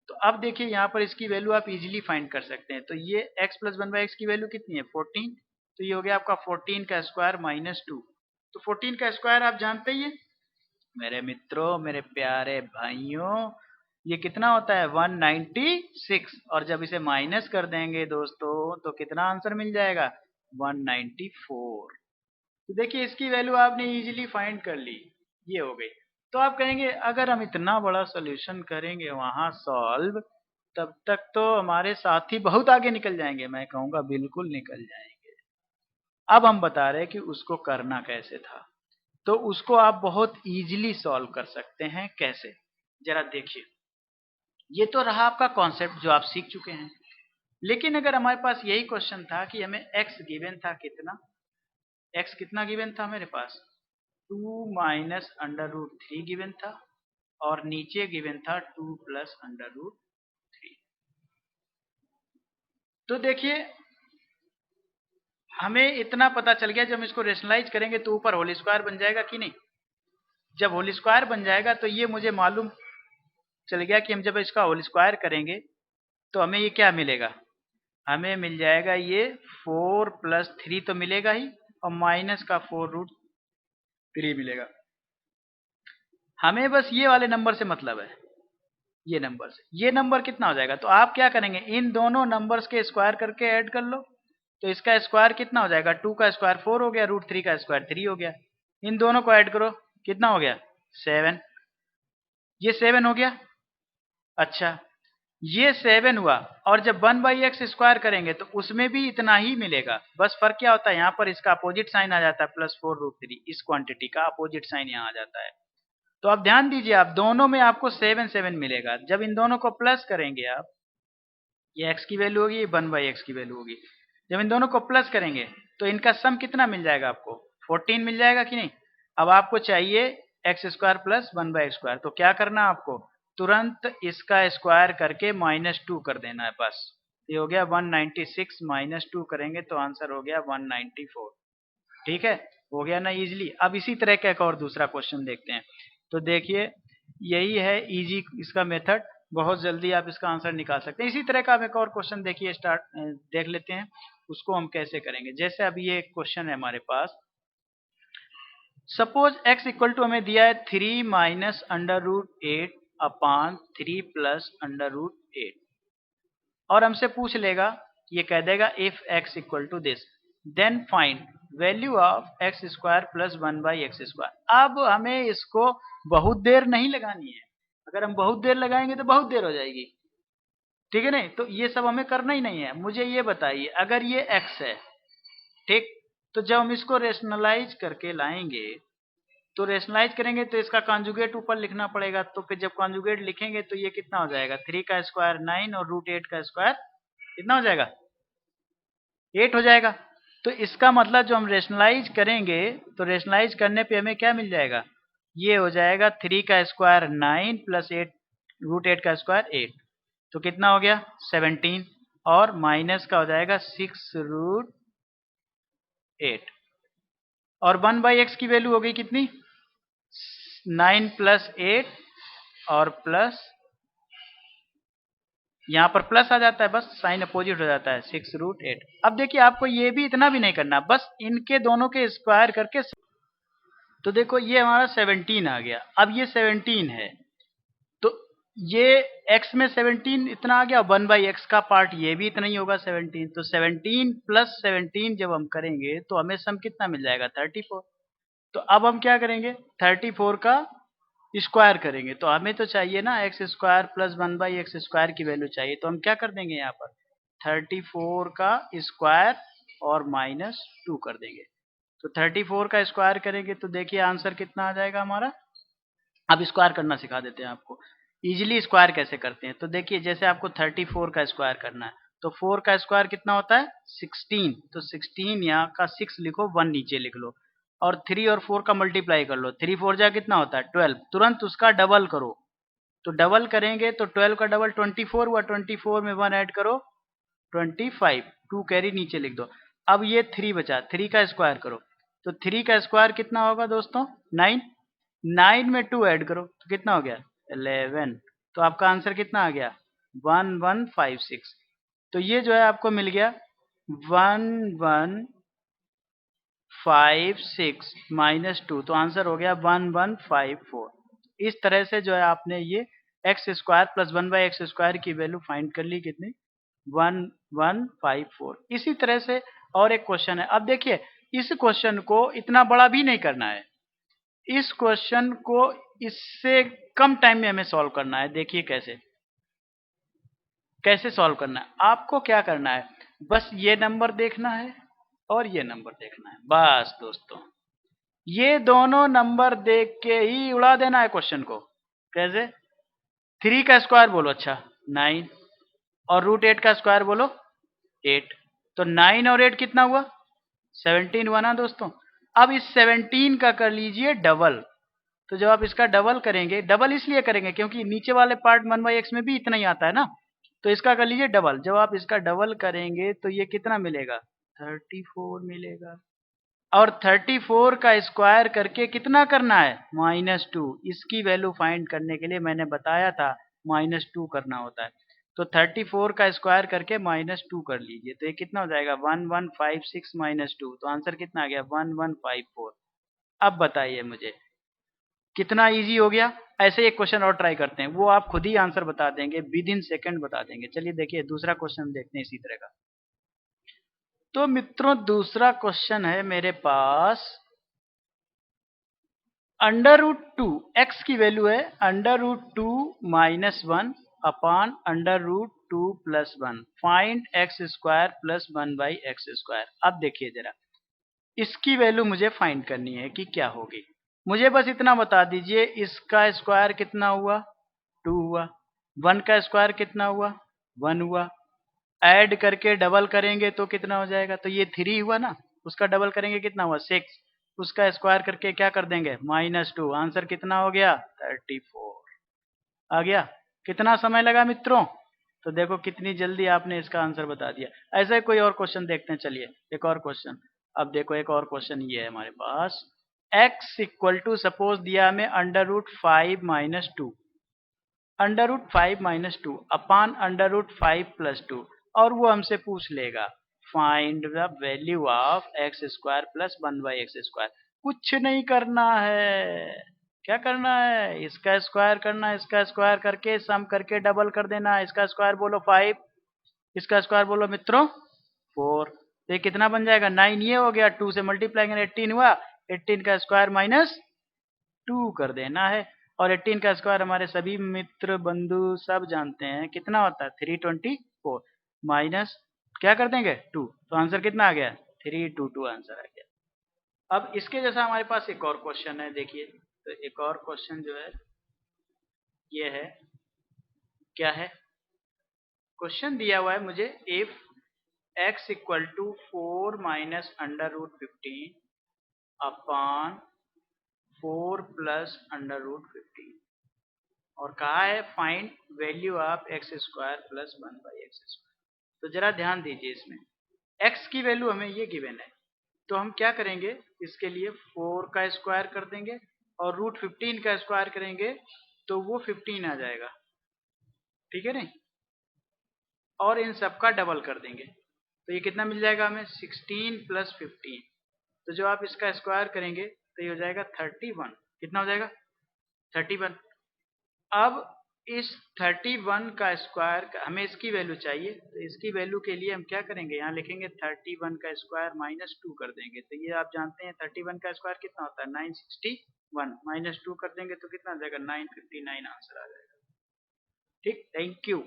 तो अब देखिए, यहाँ पर इसकी वैल्यू आप इजीली फाइंड कर सकते हैं। तो ये x प्लस 1/x की वैल्यू कितनी है, 14। तो ये हो गया आपका 14 का स्क्वायर माइनस 2। तो 14 का स्क्वायर आप जानते ही हैं मेरे मित्रों, मेरे प्यारे भाइयों, ये कितना होता है, 196। और जब इसे माइनस कर देंगे दोस्तों तो कितना आंसर मिल जाएगा, 194। तो देखिए, इसकी वैल्यू आपने इजीली फाइंड कर ली, ये हो गई। तो आप कहेंगे अगर हम इतना बड़ा सॉल्यूशन करेंगे वहां सॉल्व, तब तक तो हमारे साथी बहुत आगे निकल जाएंगे। मैं कहूंगा बिल्कुल निकल जाएंगे। अब हम बता रहे हैं कि उसको करना कैसे था। तो उसको आप बहुत इजीली सॉल्व कर सकते हैं। कैसे, जरा देखिए। ये तो रहा आपका कॉन्सेप्ट जो आप सीख चुके हैं। लेकिन अगर हमारे पास यही क्वेश्चन था कि हमें x गिवन था, कितना x कितना गिवन था मेरे पास, 2 माइनस √3 गिवन था, और नीचे गिवन था 2 प्लस √3। तो देखिए, हमें इतना पता चल गया, जब हम इसको रेशनलाइज करेंगे तो ऊपर होल स्क्वायर बन जाएगा कि नहीं। जब होल स्क्वायर बन जाएगा तो ये मुझे मालूम चल गया कि हम जब इसका होल स्क्वायर करेंगे तो हमें ये क्या मिलेगा, हमें मिल जाएगा ये 4 प्लस 3 तो मिलेगा ही, और माइनस का 4√3 मिलेगा। हमें बस ये वाले नंबर से मतलब है, ये नंबर से। ये नंबर कितना हो जाएगा, तो आप क्या करेंगे, इन दोनों नंबर्स के स्क्वायर करके ऐड कर लो। तो इसका स्क्वायर कितना हो जाएगा, 2 का स्क्वायर 4 हो गया, √3 का स्क्वायर 3 हो गया। इन दोनों को ऐड करो, कितना हो गया, 7। ये 7 हो गया। अच्छा, ये 7 हुआ, और जब 1/x² करेंगे तो उसमें भी इतना ही मिलेगा। बस फर्क क्या होता है, यहाँ पर इसका अपोजिट साइन आ जाता है, +4√3, इस क्वांटिटी का अपोजिट साइन यहाँ आ जाता है। तो आप ध्यान दीजिए, आप दोनों में आपको 7 7 मिलेगा। जब इन दोनों को प्लस करेंगे आप, ये x की वैल्यू होगी, ये 1/x की वैल्यू होगी। जब इन दोनों को प्लस करेंगे तो इनका सम कितना मिल जाएगा आपको, 14 मिल जाएगा कि नहीं। अब आपको चाहिए x² प्लस 1/x², तो क्या करना है आपको, तुरंत इसका स्क्वायर करके -2 कर देना है बस। ये हो गया 196, -2 करेंगे तो आंसर हो गया 194। ठीक है, हो गया ना इजीली। अब इसी तरह का एक और दूसरा क्वेश्चन देखते हैं। तो देखिए, यही है इजी इसका मेथड, बहुत जल्दी आप इसका आंसर निकाल सकते हैं। इसी तरह का आप एक और क्वेश्चन देखिए, देख लेते हैं उसको हम कैसे करेंगे। जैसे अभी ये एक क्वेश्चन है हमारे पास, सपोज x इक्वल टू हमें दिया है 3 माइनस √8 अपान 3 प्लस √8, और हमसे पूछ लेगा, ये कह देगा if x equal to this then find value of x² plus 1/x²। अब हमें इसको बहुत देर नहीं लगानी है, अगर हम बहुत देर लगाएंगे तो बहुत देर हो जाएगी, ठीक है नहीं। तो ये सब हमें करना ही नहीं है। मुझे ये बताइए, अगर ये x है, ठीक, तो जब हम इसको रेशनलाइज करके लाएंगे, तो रेशनलाइज करेंगे तो इसका कॉन्जुगेट ऊपर लिखना पड़ेगा। तो फिर जब कॉन्जुगेट लिखेंगे तो ये कितना हो जाएगा, 3 का स्क्वायर 9 और √8 का स्क्वायर कितना हो जाएगा, 8 हो जाएगा। तो इसका मतलब जो हम रेशनलाइज करेंगे, तो रेशनलाइज करने पे हमें क्या मिल जाएगा, ये हो जाएगा 3 का स्क्वायर 9 प्लस 8 √8 का स्क्वायर 8, तो कितना हो गया 17, और माइनस का हो जाएगा 6√8, और 1/x की वैल्यू हो गई कितनी, 9 प्लस 8 और प्लस, यहाँ पर प्लस आ जाता है, बस साइन अपोजिट हो जाता है, 6√8। अब देखिए, आपको ये भी इतना भी नहीं करना, बस इनके दोनों के स्क्वायर करके, तो देखो ये हमारा 17 आ गया। अब ये 17 है, तो ये x में 17 इतना आ गया, 1/x का पार्ट ये भी इतना ही होगा 17, तो 17 प्लस 17 जब हम करेंगे तो हमें सम कितना मिल जाएगा, 34। तो अब हम क्या करेंगे, 34 का स्क्वायर करेंगे, तो हमें तो चाहिए ना x² प्लस 1/x² की वैल्यू चाहिए। तो हम क्या कर देंगे, यहाँ पर 34 का स्क्वायर और -2 कर देंगे। तो 34 का स्क्वायर करेंगे तो देखिए आंसर कितना आ जाएगा हमारा। अब स्क्वायर करना सिखा देते हैं आपको, इजीली स्क्वायर कैसे करते हैं। तो देखिए, जैसे आपको 34 का स्क्वायर करना है, तो 4 का स्क्वायर कितना होता है, 16, तो 16 यहाँ का 6 लिखो, 1 नीचे लिख लो, और 3 और 4 का मल्टीप्लाई कर लो, 3 4 जा कितना होता है 12, तुरंत उसका डबल करो। तो डबल करेंगे तो 12 का डबल 24 हुआ, 24 में 1 ऐड करो 25, 2 कैरी नीचे लिख दो। अब ये 3 बचा, 3 का स्क्वायर करो, तो 3 का स्क्वायर कितना होगा दोस्तों, 9, 9 में 2 ऐड करो तो कितना हो गया 11, तो आपका आंसर कितना आ गया 1156। तो ये जो है आपको मिल गया 1156 -2, तो आंसर हो गया 1154। इस तरह से जो है आपने ये x² प्लस 1/x² की वैल्यू फाइंड कर ली, कितनी 1154। इसी तरह से और एक क्वेश्चन है। अब देखिए, इस क्वेश्चन को इतना बड़ा भी नहीं करना है, इस क्वेश्चन को इससे कम टाइम में हमें सॉल्व करना है। देखिए कैसे कैसे सॉल्व करना है, आपको क्या करना है, बस ये नंबर देखना है और ये नंबर देखना है, बस दोस्तों, ये दोनों नंबर देख के ही उड़ा देना है क्वेश्चन को। कैसे, 3 का स्क्वायर बोलो, अच्छा 9, और √8 का स्क्वायर बोलो 8, तो 9 और 8 कितना हुआ 17 हुआ ना दोस्तों। अब इस 17 का कर लीजिए डबल, तो जब आप इसका डबल करेंगे, डबल इसलिए करेंगे क्योंकि नीचे वाले पार्ट 1/x में भी इतना ही आता है ना, तो इसका कर लीजिए डबल। जब आप इसका डबल करेंगे तो ये कितना मिलेगा 34 मिलेगा, और 34 का स्क्वायर करके कितना करना है -2। इसकी वैल्यू फाइंड करने के लिए मैंने बताया था -2 करना होता है। तो 34 का स्क्वायर करके -2 कर लीजिए, तो ये कितना हो जाएगा 1156 -2, तो आंसर कितना आ गया 1154। अब बताइए मुझे कितना इजी हो गया। ऐसे एक क्वेश्चन और ट्राई करते हैं, वो आप खुद ही आंसर बता देंगे, विद इन सेकेंड बता देंगे। चलिए देखिए दूसरा क्वेश्चन देखते हैं इसी तरह का। तो मित्रों, दूसरा क्वेश्चन है मेरे पास, √2 x की वैल्यू है √2 -1 upon under root 2 plus 1 find x square plus 1 by x square. अब देखिए जरा, इसकी वैल्यू मुझे फाइंड करनी है कि क्या होगी। मुझे बस इतना बता दीजिए, इसका स्क्वायर कितना हुआ, 2 हुआ, 1 का स्क्वायर कितना हुआ, 1 हुआ, ऐड करके डबल करेंगे तो कितना हो जाएगा, तो ये 3 हुआ ना, उसका डबल करेंगे कितना हुआ, 6, उसका स्क्वायर करके क्या कर देंगे, -2, आंसर कितना हो गया, 34 आ गया। कितना समय लगा मित्रों, तो देखो कितनी जल्दी आपने इसका आंसर बता दिया। ऐसा ही कोई और क्वेश्चन देखते हैं, चलिए एक और क्वेश्चन। अब देखो एक और क्वेश्चन ये है हमारे पास, x इक्वल टू सपोज दिया हमें under root 5 minus 2, under root 5 minus 2 upon under root 5 plus 2, और वो हमसे पूछ लेगा find the value of x square plus 1 by x square. कुछ नहीं करना है, क्या करना है, इसका स्क्वायर करना है, इसका स्क्वायर करके सम करके डबल कर देना है। इसका स्क्वायर बोलो 5, इसका स्क्वायर बोलो मित्रों 4, तो ये कितना बन जाएगा 9, ये हो गया, 2 से मल्टीप्लाई करें 18 हुआ, 18 का स्क्वायर माइनस 2 कर देना है। और 18 का स्क्वायर हमारे सभी मित्र बंधु सब जानते हैं कितना होता है, 324 माइनस क्या कर देंगे 2, तो आंसर कितना आ गया, 322 आंसर आ गया। अब इसके जैसा हमारे पास एक और क्वेश्चन है, देखिए तो एक और क्वेश्चन जो है ये है, क्या है, क्वेश्चन दिया हुआ है मुझे, if x equal to 4 minus under root 15 upon 4 plus under root 15, और कहा है find value of x square plus 1 by x square. तो जरा ध्यान दीजिए, इसमें x की वैल्यू हमें ये गिवन है, तो हम क्या करेंगे, इसके लिए 4 का स्क्वायर कर देंगे और रूट 15 का स्क्वायर करेंगे तो वो 15 आ जाएगा, ठीक है नहीं, और इन सब का डबल कर देंगे तो ये कितना मिल जाएगा हमें, 16 प्लस 15, तो जो आप इसका स्क्वायर करेंगे तो ये हो जाएगा 31, कितना हो जाएगा 31। अब इस 31 का स्क्वायर हमें इसकी वैल्यू चाहिए, तो इसकी वैल्यू के लिए हम क्या करेंगे, यहाँ लिखेंगे 31 का स्क्वायर माइनस 2 कर देंगे, तो ये आप जानते हैं 31 का स्क्वायर कितना होता है 961, माइनस 2 कर देंगे तो कितना आ जाएगा 959 आंसर आ जाएगा। ठीक, थैंक यू।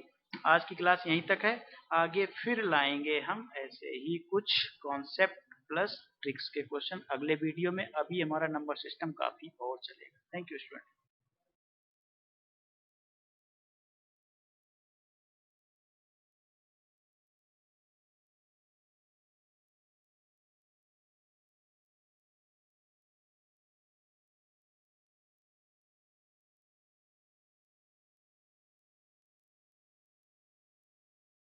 आज की क्लास यहीं तक है, आगे फिर लाएंगे हम ऐसे ही कुछ कॉन्सेप्ट प्लस ट्रिक्स के क्वेश्चन अगले वीडियो में। अभी हमारा नंबर सिस्टम काफी और चलेगा। Thank you student.